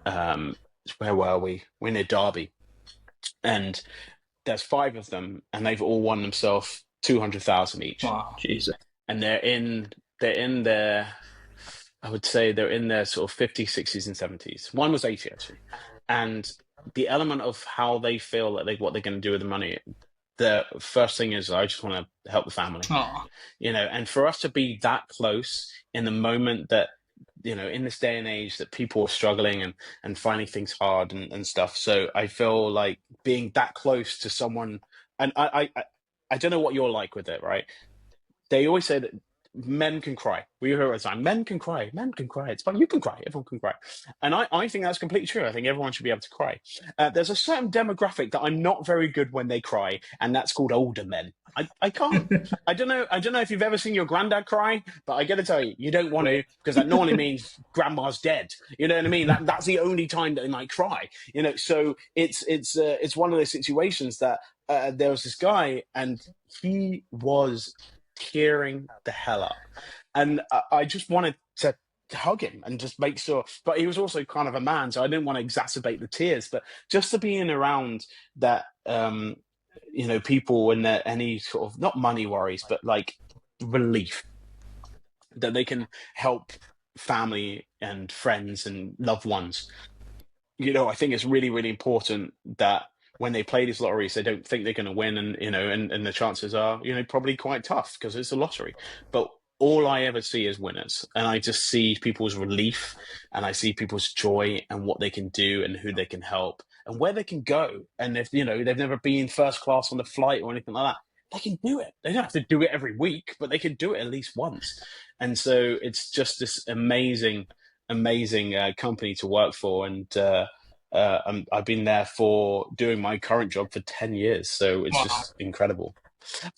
Where were we? We're near Derby. And there's 5 of them, and they've all won themselves 200,000 each. Wow, Jesus! And they're in their, I would say they're in their sort of 50s, 60s, and 70s. One was 80 actually, and the element of how they feel that what they're going to do with the money. The first thing is, I just want to help the family. Aww. And for us to be that close in the moment that, in this day and age that people are struggling and finding things hard and stuff. So I feel like being that close to someone, and I don't know what you're like with it, right? They always say that men can cry. We hear it all the time. Men can cry. Men can cry. It's fine. You can cry. Everyone can cry. And I think that's completely true. I think everyone should be able to cry. There's a certain demographic that I'm not very good when they cry, and that's called older men. I can't. I don't know if you've ever seen your granddad cry, but I got to tell you, you don't want to, because that normally means grandma's dead. You know what I mean? That's the only time that they might cry. You know, so it's one of those situations that there was this guy, and he was tearing the hell up, and I just wanted to hug him and just make sure, but he was also kind of a man, so I didn't want to exacerbate the tears, but just to be in around that, you know, people when they're any sort of, not money worries, but like relief that they can help family and friends and loved ones. You know, I think it's really, really important that when they play these lotteries, they don't think they're going to win, and you know, and the chances are, you know, probably quite tough because it's a lottery. But all I ever see is winners, and I just see people's relief, and I see people's joy, and what they can do, and who they can help, and where they can go. And if, you know, they've never been first class on the flight or anything like that, they can do it. They don't have to do it every week, but they can do it at least once. And so it's just this amazing company to work for, and I've been there for doing my current job for 10 years, so it's just incredible.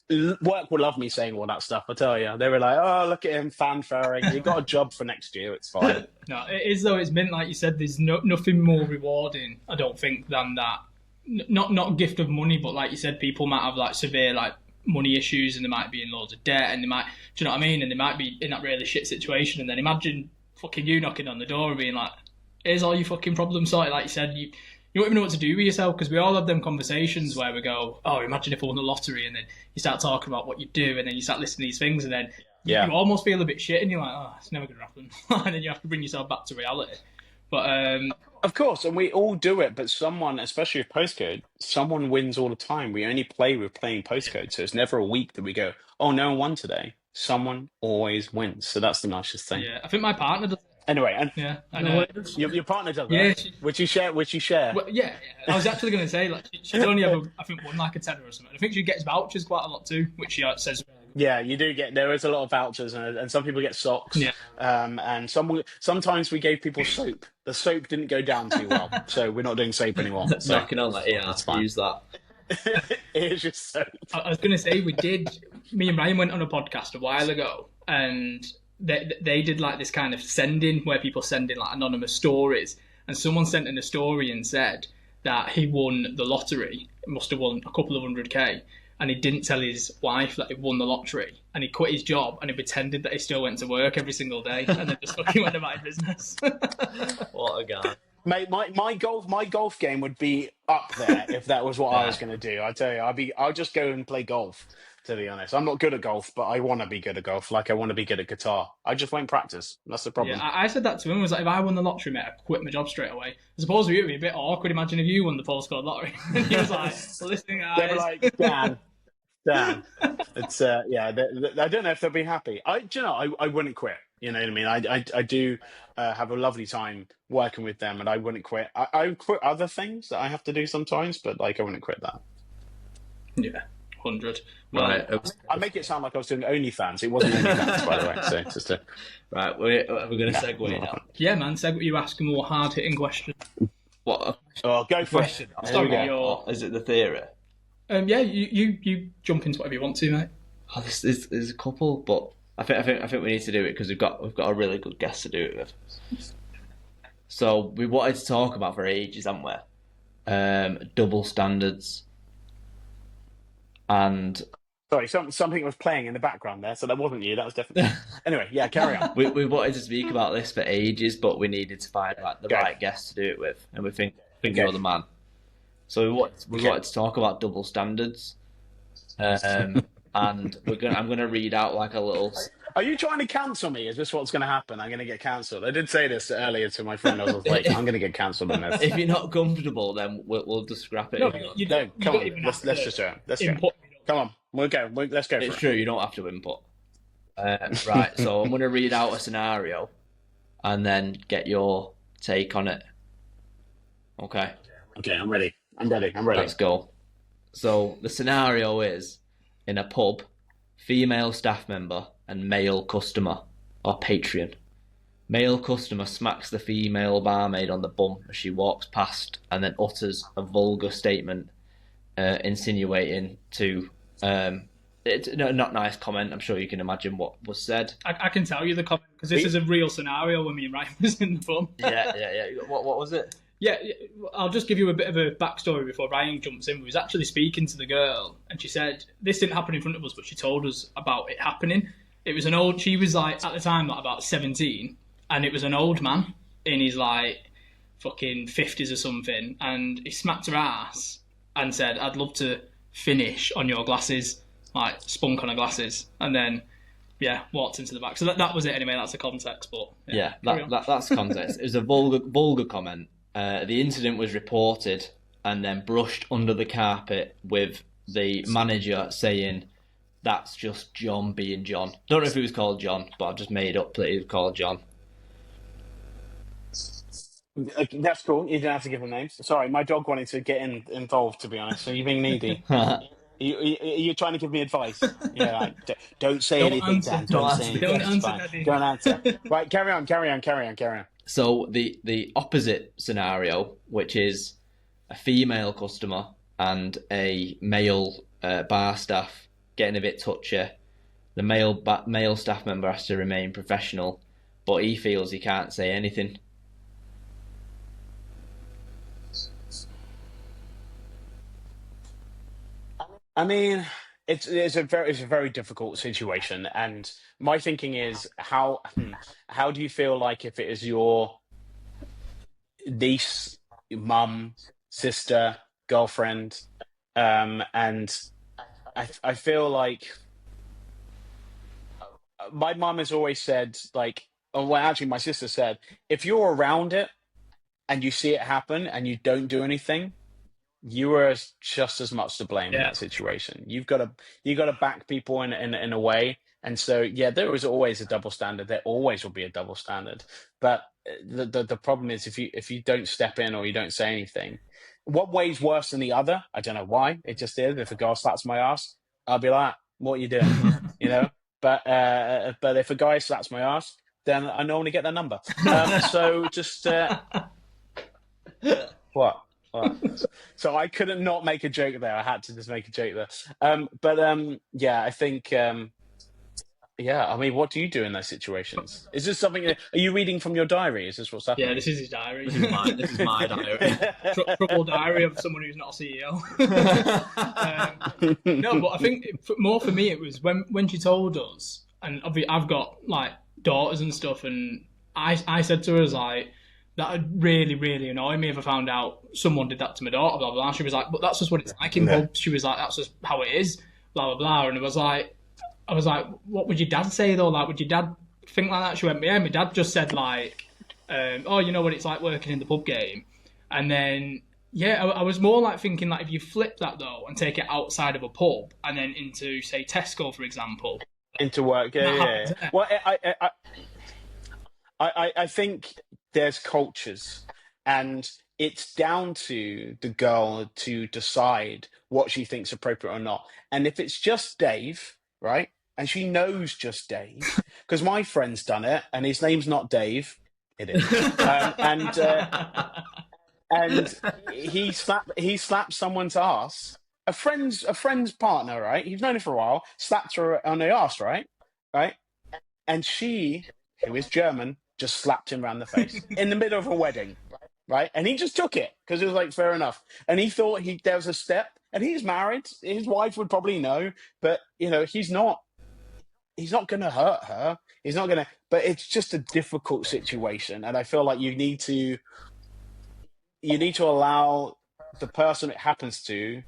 Work will love me saying all that stuff, I tell you. They were like, oh, look at him fanfaring. You got a job for next year, it's fine. No, it is, though. It's meant, like you said, there's nothing more rewarding, I don't think, than that. Not gift of money, but like you said, people might have like severe like money issues, and they might be in loads of debt, and they might, do you know what I mean? And they might be in that really shit situation, and then imagine fucking you knocking on the door and being like, here's all your fucking problems sorted. Like you said, you don't even know what to do with yourself, because we all have them conversations where we go, oh, imagine if I won the lottery, and then you start talking about what you do, and then you start listening to these things, and then you almost feel a bit shit, and you're like, oh, it's never going to happen. And then you have to bring yourself back to reality. But of course, and we all do it, but someone, especially with postcode, someone wins all the time. We only play with playing postcode, so it's never a week that we go, oh, no one won today. Someone always wins, so that's the nicest thing. Yeah, I think my partner does. Anyway, and yeah, I know. Your partner does that? Yeah, Which you share? Well, yeah. I was actually going to say, like, she's only ever, I think, won like a tenner or something. I think she gets vouchers quite a lot too, which she says. Yeah, you do get. There is a lot of vouchers, and some people get socks. Yeah. And sometimes we gave people soap. The soap didn't go down too well, so we're not doing soap anymore. So knocking on that, yeah, that's fine. Use that. Here's your soap. I was going to say, me and Ryan went on a podcast a while ago, and they did like this kind of send-in where people send in like anonymous stories, and someone sent in a story and said that he won the lottery, must have won a couple of $100K, and he didn't tell his wife that he won the lottery, and he quit his job, and he pretended that he still went to work every single day, and then just fucking went about his business. What a guy. Mate, my golf game would be up there if that was what I was going to do. I tell you, I'll just go and play golf. To be honest, I'm not good at golf, but I want to be good at golf. Like I want to be good at guitar. I just won't practice. That's the problem. Yeah, I said that to him. I was like, if I won the lottery, mate, I'd quit my job straight away. I suppose it would be a bit awkward. Imagine if you won the postcode lottery. And he was like, listen, guys. They were like, Dan. It's yeah. I don't know if they'll be happy. I wouldn't quit. You know what I mean? I do have a lovely time working with them, and I wouldn't quit. I would quit other things that I have to do sometimes, but like I wouldn't quit that. Yeah. 100. Well, right. I make it sound like I was doing OnlyFans. It wasn't OnlyFans, by the way. So just to... Right, we're going to segue now. Yeah, man. Segue. You ask a more hard hitting question. What? Oh, go for it. Is it the theory? Yeah, you jump into whatever you want to, mate. Oh, there's a couple, but I think we need to do it because we've got a really good guest to do it with. So we wanted to talk about for ages, haven't we? Double standards. And sorry, something was playing in the background there, so that wasn't you. That was definitely. Anyway, yeah, carry on. We wanted to speak about this for ages, but we needed to find like the right guest to do it with, and we think you're the man. So we wanted to talk about double standards, and I'm gonna read out like a little. Are you trying to cancel me? Is this what's going to happen? I'm going to get cancelled. I did say this earlier to my friend. I was like, I'm going to get cancelled on this. If you're not comfortable, then we'll just scrap it. No, come on. Let's just do it. Let's go. Come on. We'll go. Let's go. It's true. You don't have to input. Right. So I'm going to read out a scenario, and then get your take on it. Okay. Okay. I'm ready. Let's go. So the scenario is in a pub, female staff member and male customer, or Patreon. Male customer smacks the female barmaid on the bum as she walks past and then utters a vulgar statement insinuating to... it's not nice comment. I'm sure you can imagine what was said. I can tell you the comment, because this is a real scenario when me and Ryan was in the pub. Yeah. What was it? Yeah, I'll just give you a bit of a backstory before Ryan jumps in. We was actually speaking to the girl, and she said this didn't happen in front of us, but she told us about it happening. It was she was like, at the time, like about 17, and it was an old man in his like fucking 50s or something, and he smacked her ass and said, "I'd love to finish on your glasses," like spunk on her glasses, and then walked into the back. So that was it anyway. That's the context, but that's the context. It was a vulgar comment. The incident was reported and then brushed under the carpet, with the manager saying, "That's just John being John." Don't know if he was called John, but I've just made up that he was called John. That's cool. You didn't have to give them names. Sorry, my dog wanted to get involved, to be honest. So you're being needy. You're trying to give me advice. Yeah, like, don't say anything, Dan. Don't say anything. Don't answer. Right, carry on. So the opposite scenario, which is a female customer and a male bar staff getting a bit touchy. The male staff member has to remain professional, but he feels he can't say anything. I mean, it's a very difficult situation, and my thinking is how do you feel like if it is your niece, mum, sister, girlfriend, and I feel like my mum has always said, like, well, actually, my sister said, if you're around it and you see it happen and you don't do anything, you are just as much to blame in that situation. You've got to back people in a way, and so there is always a double standard. There always will be a double standard. But the problem is if you don't step in or you don't say anything, one way's worse than the other. I don't know why. It just is. If a girl slaps my ass, I'll be like, "What are you doing?" you know. But if a guy slaps my ass, then I normally get their number. So just what? So I couldn't not make a joke there. I had to just make a joke there. I think I mean, what do you do in those situations? Is this something? Are you reading from your diary? Is this what's happening? Yeah, this is his diary. This is my diary. Trouble diary of someone who's not a CEO. No, but I think more for me it was when she told us, and obviously I've got like daughters and stuff, and I said to her, like, that would really, really annoy me if I found out someone did that to my daughter, blah, blah, blah. She was like, but that's just what it's like in pubs. She was like, that's just how it is, blah, blah, blah. And I was like, what would your dad say, though? Like, would your dad think like that? She went, yeah, my dad just said, like, oh, you know what it's like working in the pub game. And then, I was more like thinking, like, if you flip that, though, and take it outside of a pub and then into, say, Tesco, for example. Into work, yeah. Well, I think there's cultures, and it's down to the girl to decide what she thinks appropriate or not. And if it's just Dave, right, and she knows just Dave, because my friend's done it, and his name's not Dave, it is, and he slapped someone's ass. A friend's partner, right? He's known her for a while. Slapped her on the ass, right, and she, who is German, just slapped him around the face in the middle of a wedding, right? And he just took it because it was like, fair enough. And he thought there was a step, and he's married. His wife would probably know, but he's not going to hurt her. He's not going to, but it's just a difficult situation. And I feel like you need to allow the person it happens to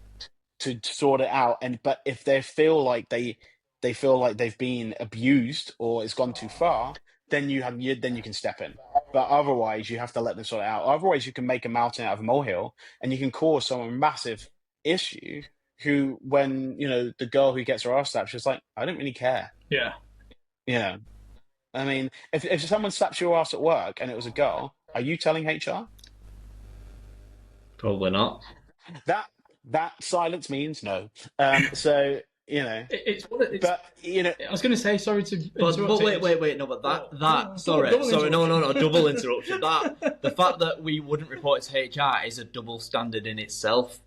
sort it out. But if they feel like they've been abused or it's gone too far, then you can step in. But otherwise, you have to let them sort it out. Otherwise, you can make a mountain out of a molehill, and you can cause someone a massive issue. Who, when the girl who gets her ass slapped, she's like, I don't really care. Yeah. I mean, if someone slaps your ass at work and it was a girl, are you telling HR? Probably not. That silence means no. So you know. It's but you know, I was going to say, sorry to but wait, no, but sorry, no, double interruption. The fact that we wouldn't report it to HR is a double standard in itself.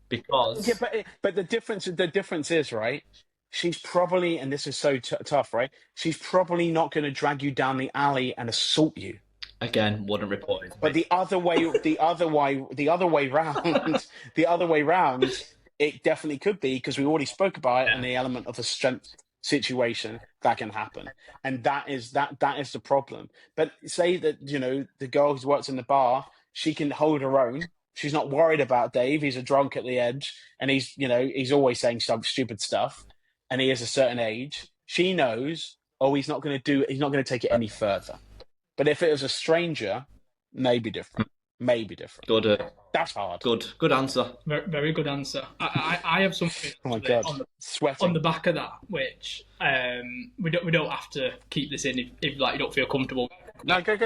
Because but the difference is, right, she's probably, and this is so tough, right, she's probably not going to drag you down the alley and assault you. Again, wouldn't report it. But the other way round, it definitely could be, because we already spoke about it, and the element of a strength situation that can happen, and that is the problem. But say that, you know, the girl who's works in the bar, she can hold her own. She's not worried about Dave. He's a drunk at the edge, and he's always saying some stupid stuff, and he is a certain age. She knows, he's not going to take it any further. But if it was a stranger, maybe different. Good. That's hard. Good answer. Very, very good answer. I have something. Oh my God. On the back of that, which we don't have to keep this in if like you don't feel comfortable. No, go.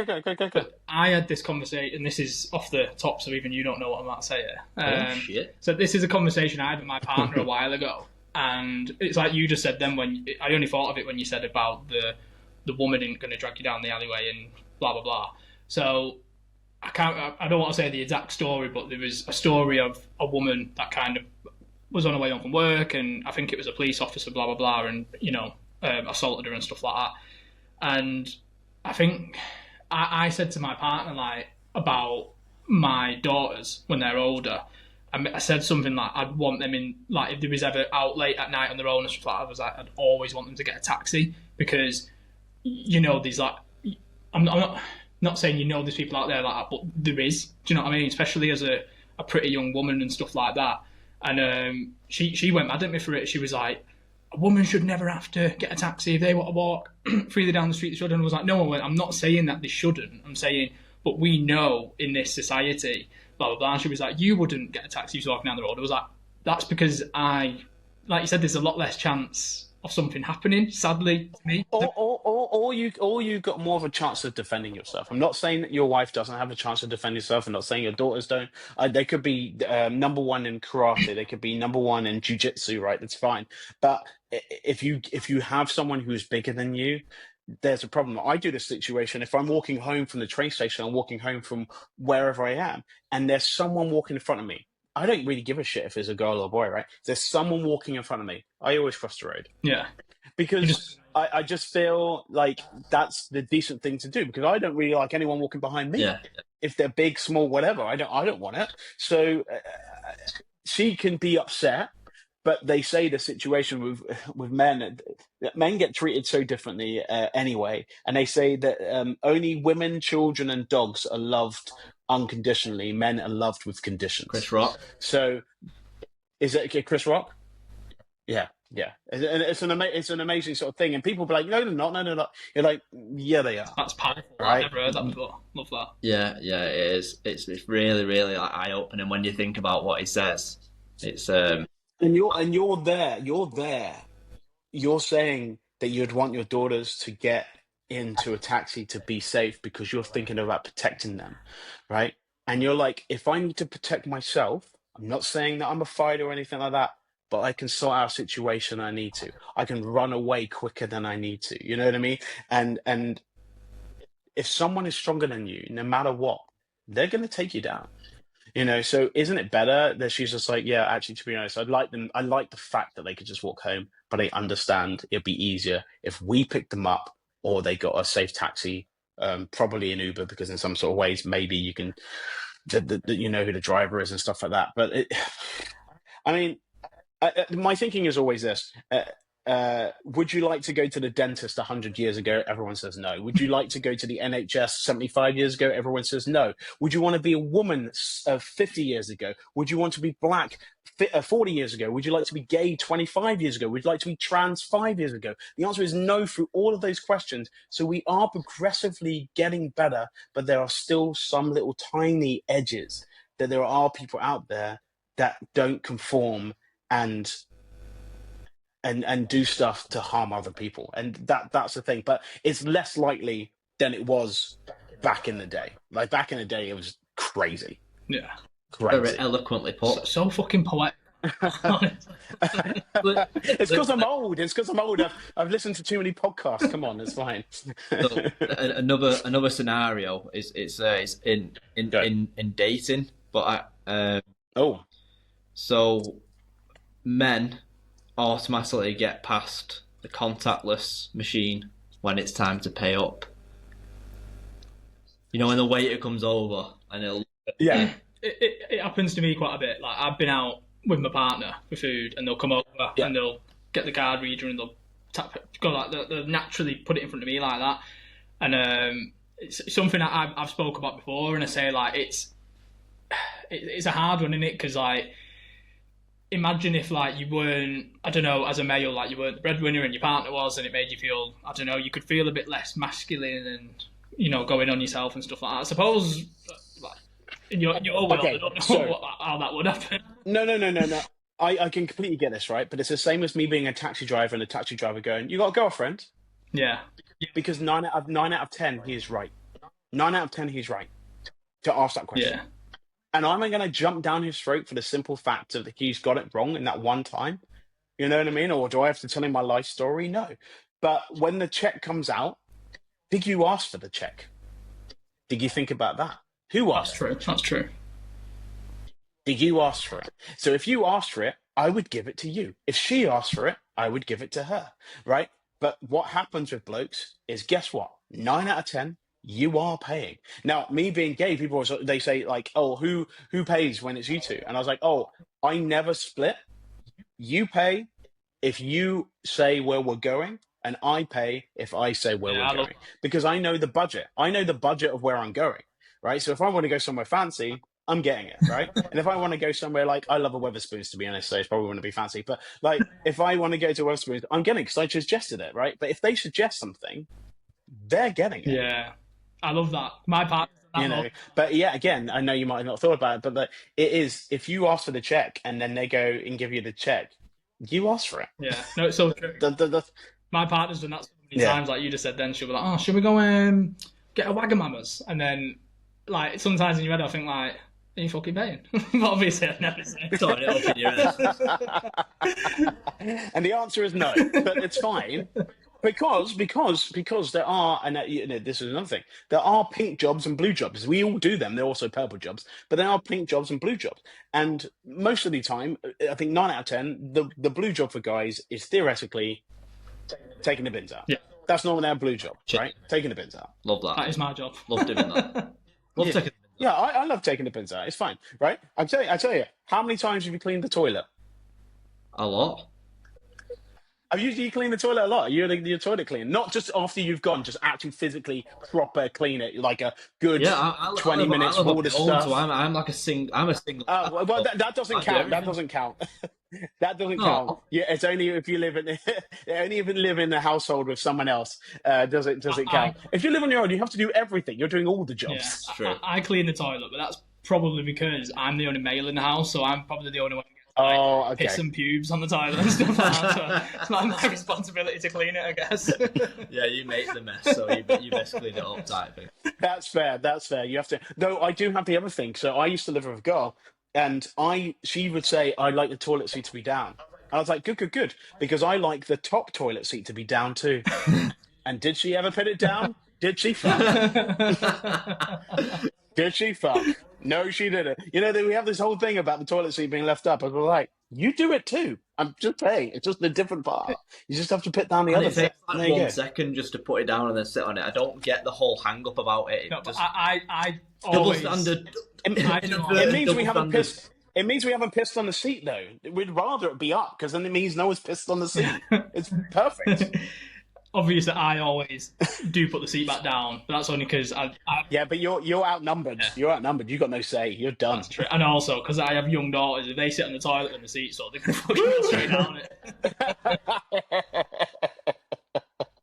I had this conversation, and this is off the top, so even you don't know what I'm about to say here. Shit. So this is a conversation I had with my partner a while ago, and it's like you just said then. When I only thought of it when you said about the woman isn't going to drag you down the alleyway and blah blah blah. So I don't want to say the exact story, but there was a story of a woman that kind of was on her way home from work, and I think it was a police officer, blah blah blah, and assaulted her and stuff like that. And I think I said to my partner, like, about my daughters when they're older. I said something like, I'd want them in, like, if they was ever out late at night on their own and stuff like that, I was like, I'd always want them to get a taxi, because, you know, there's like, I'm not saying you know there's people out there like that, but there is. Do you know what I mean? Especially as a pretty young woman and stuff like that. And she went mad at me for it. She was like, a woman should never have to get a taxi if they want to walk freely down the street. They should. And I was like, no, I'm not saying that they shouldn't. I'm saying, but we know in this society, blah, blah, blah. And she was like, you wouldn't get a taxi if you were walking down the road. I was like, that's because like you said, there's a lot less chance of something happening, sadly, to me. Or you got more of a chance of defending yourself. I'm not saying that your wife doesn't have a chance to defend herself. I'm not saying your daughters don't. They could be number one in karate. They could be number one in jiu-jitsu, right? That's fine. But if you have someone who's bigger than you, there's a problem. I do this situation. If I'm walking home from the train station, I'm walking home from wherever I am, and there's someone walking in front of me. I don't really give a shit if it's a girl or a boy, right? If there's someone walking in front of me, I always cross the road. Yeah. Because I just feel like that's the decent thing to do, because I don't really like anyone walking behind me. Yeah. If they're big, small, whatever, I don't want it. So she can be upset, but they say the situation with men, that men get treated so differently anyway. And they say that only women, children, and dogs are loved unconditionally. Men are loved with conditions. Chris Rock. So, is it Chris Rock? Yeah, and it's an amazing sort of thing. And people be like, no, they're not. You're like, yeah, they are. That's powerful. Right? I've never heard that before. Love that. Yeah, it is. It's really, really like eye-opening when you think about what he says. It's And you're there. You're saying that you'd want your daughters to get into a taxi to be safe because you're thinking about protecting them, right? And you're like, if I need to protect myself, I'm not saying that I'm a fighter or anything like that, but I can sort out a situation I need to. I can run away quicker than I need to. You know what I mean? And if someone is stronger than you, no matter what, they're going to take you down. You know, so isn't it better that she's just like, yeah, actually, to be honest, I like the fact that they could just walk home, but I understand it'd be easier if we picked them up or they got a safe taxi, probably an Uber, because in some sort of ways, maybe you can, you know who the driver is and stuff like that. But I mean, my thinking is always this. Would you like to go to the dentist 100 years ago? Everyone says no. Would you like to go to the NHS 75 years ago? Everyone says no. Would you want to be a woman 50 years ago? Would you want to be black 40 years ago? Would you like to be gay 25 years ago? Would you like to be trans 5 years ago? The answer is no through all of those questions. So we are progressively getting better, but there are still some little tiny edges that there are people out there that don't conform and do stuff to harm other people, and that's the thing. But it's less likely than it was back in the day. Like back in the day, it was crazy. Yeah, crazy. Very eloquently put. So fucking poetic. It's because I'm old. It's because I'm old. I've listened to too many podcasts. Come on, it's fine. So, another scenario is it's in dating, but Oh, so men automatically get past the contactless machine when it's time to pay up. You know, when the waiter comes over and it'll yeah. It happens to me quite a bit. Like, I've been out with my partner for food, and they'll come over and they'll get the card reader and they'll they'll naturally put it in front of me like that. And it's something that I've spoke about before, and I say, like, it's a hard one, isn't it? Because, like, imagine if, like, you weren't, I don't know, as a male, like, you weren't the breadwinner and your partner was, and it made you feel, I don't know, you could feel a bit less masculine and, you know, going on yourself and stuff like that. I suppose, like, in your world, I don't know how that would happen. No. I can completely get this, right? But it's the same as me being a taxi driver and the taxi driver going, "You got a girlfriend?" Yeah. Because 9 out of 10, he's right. 9 out of 10, he's right to ask that question. Yeah. And am I going to jump down his throat for the simple fact of that he's got it wrong in that one time? You know what I mean? Or do I have to tell him my life story? No. But when the check comes out, did you ask for the check? Did you think about that? Who asked? That's true. Did you ask for it? So if you asked for it, I would give it to you. If she asked for it, I would give it to her, right? But what happens with blokes is, guess what? 9 out of 10, you are paying. Now, me being gay, people they say, like, "Oh, who pays when it's you two?" And I was like, "Oh, I never split. You pay if you say where we're going, and I pay if I say where we're going, because I know the budget. I know the budget of where I'm going, right? So if I want to go somewhere fancy, I'm getting it, right? And if I want to go somewhere, like, I love a Weatherspoons, to be honest, so it's probably going to be fancy. But, like, if I want to go to Weatherspoons, I'm getting it because I suggested it, right? But if they suggest something, they're getting it. Yeah, I love that. My part, you know. But yeah, again, I know you might have not thought about it, but like, it is, if you ask for the check and then they go and give you the check, you ask for it. Yeah, no, it's so true. My partner's done that so many times, like you just said. Then she'll be like, "Oh, should we go get a Wagamama's?" And then, like, sometimes in your head, I think, like, "Are you fucking paying?" But obviously, I'd never say. Sorry, it up in your head. And the answer is no, but it's fine. Because there are, and you know, this is another thing, there are pink jobs and blue jobs. We all do them. They're also purple jobs, but there are pink jobs and blue jobs. And most of the time, I think 9 out of 10, the blue job for guys is theoretically taking the bins out. Yeah. That's normally our blue job, right? Taking the bins out. Love that. That is my job. Love doing that. Love taking the bins out. Yeah, I love taking the bins out. It's fine, right? I tell you, how many times have you cleaned the toilet? A lot. Have you clean the toilet a lot? You're toilet clean, not just after you've gone, just actually physically proper clean it, like a good 20 minutes of all the stuff. So I'm like a single. Well, that doesn't count. That doesn't count. That doesn't count. Yeah, it's only if you live in a household with someone else. Does it count? If you live on your own, you have to do everything. You're doing all the jobs. Yeah, I clean the toilet, but that's probably because I'm the only male in the house, so I'm probably the only one. Okay. Piss and pubes on the toilet and stuff like that. So it's not my responsibility to clean it, I guess. Yeah, you make the mess, so you best clean it up type thing. That's fair. You have to. Though I do have the other thing. So I used to live with a girl, and she would say, "I like the toilet seat to be down." And I was like, good, because I like the top toilet seat to be down too. And did she ever put it down? Did she fuck? Did she fuck? No, she didn't. You know, we have this whole thing about the toilet seat being left up, and we're like, you do it too. I'm just saying, it's just a different part. You just have to put down the other thing. It takes like 1 second just to put it down and then sit on it. I don't get the whole hang up about it. No, but I double always... standard. It means we haven't pissed. It means we haven't pissed on the seat, though. We'd rather it be up, because then it means no one's pissed on the seat. It's perfect. Obviously, I always do put the seat back down, but that's only because I... Yeah, but you're outnumbered. Yeah. You're outnumbered. You've got no say. You're done. That's true. And also, because I have young daughters, if they sit on the toilet in the seat, so they can fucking go straight down it.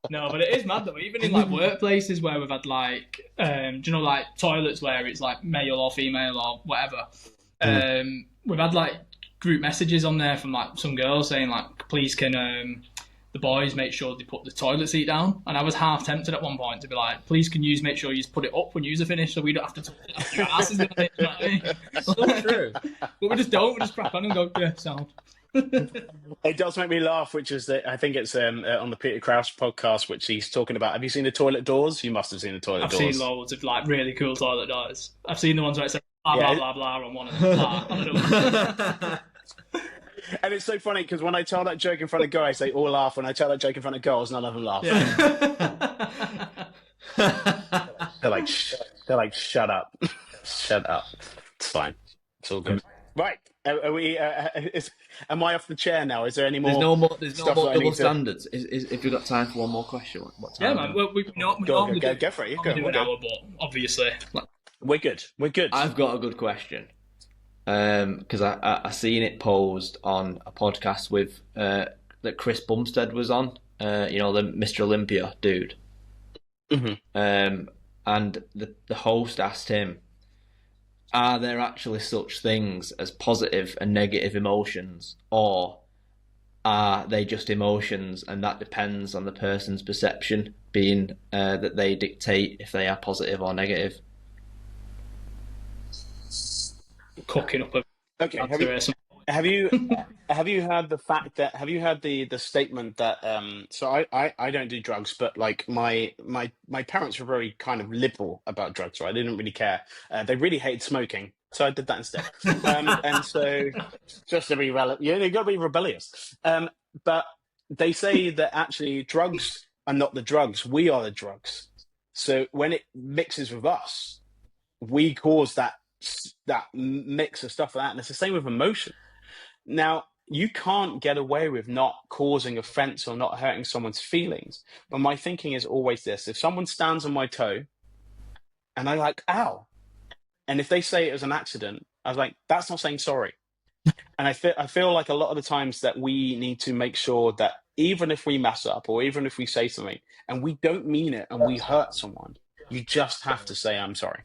No, but it is mad, though. Even in, like, workplaces where we've had, like, do you know, like, toilets where it's, like, male or female or whatever, we've had, like, group messages on there from, like, some girls saying, like, please can... the boys make sure they put the toilet seat down. And I was half tempted at one point to be like, please can you make sure you put it up when you are finished so we don't have to touch it after your asses in it. You know what I mean? So true. But we just don't. We just crack on and go, yeah, sound. It does make me laugh, which is that I think it's on the Peter Krause podcast, which he's talking about. Have you seen the toilet doors? You must have seen the toilet doors. I've seen loads of like really cool toilet doors. I've seen the ones where it says blah blah blah blah on one of them. I don't know. And it's so funny because when I tell that joke in front of guys, they all laugh. When I tell that joke in front of girls, none of them laugh. Yeah. They're like, shut up, shut up. It's fine. It's all good. Right. Are we? Am I off the chair now? Is there any more? There's no more double standards. If you've got time for one more question, what time? Yeah, man. Well, we go for it. You go. Do an hour, but obviously, we're good. We're good. I've got a good question. Because I seen it posed on a podcast with that Chris Bumstead was on. You know, the Mr. Olympia dude. Mm-hmm. And the host asked him, are there actually such things as positive and negative emotions, or are they just emotions and that depends on the person's perception, being that they dictate if they are positive or negative? Cooking up a okay. Have you heard the fact that the statement that so I don't do drugs, but like my parents were very kind of liberal about drugs, right? They didn't really care. They really hated smoking, so I did that instead. And so just to be you got to be rebellious. But they say that actually drugs are not the drugs, we are the drugs. So when it mixes with us, we cause that mix of stuff like that, and it's the same with emotion. Now, you can't get away with not causing offense or not hurting someone's feelings. But my thinking is always this: if someone stands on my toe and I'm like, ow, and if they say it was an accident, I was like, that's not saying sorry. And I feel like a lot of the times that we need to make sure that even if we mess up or even if we say something and we don't mean it and we hurt someone, you just have to say, I'm sorry.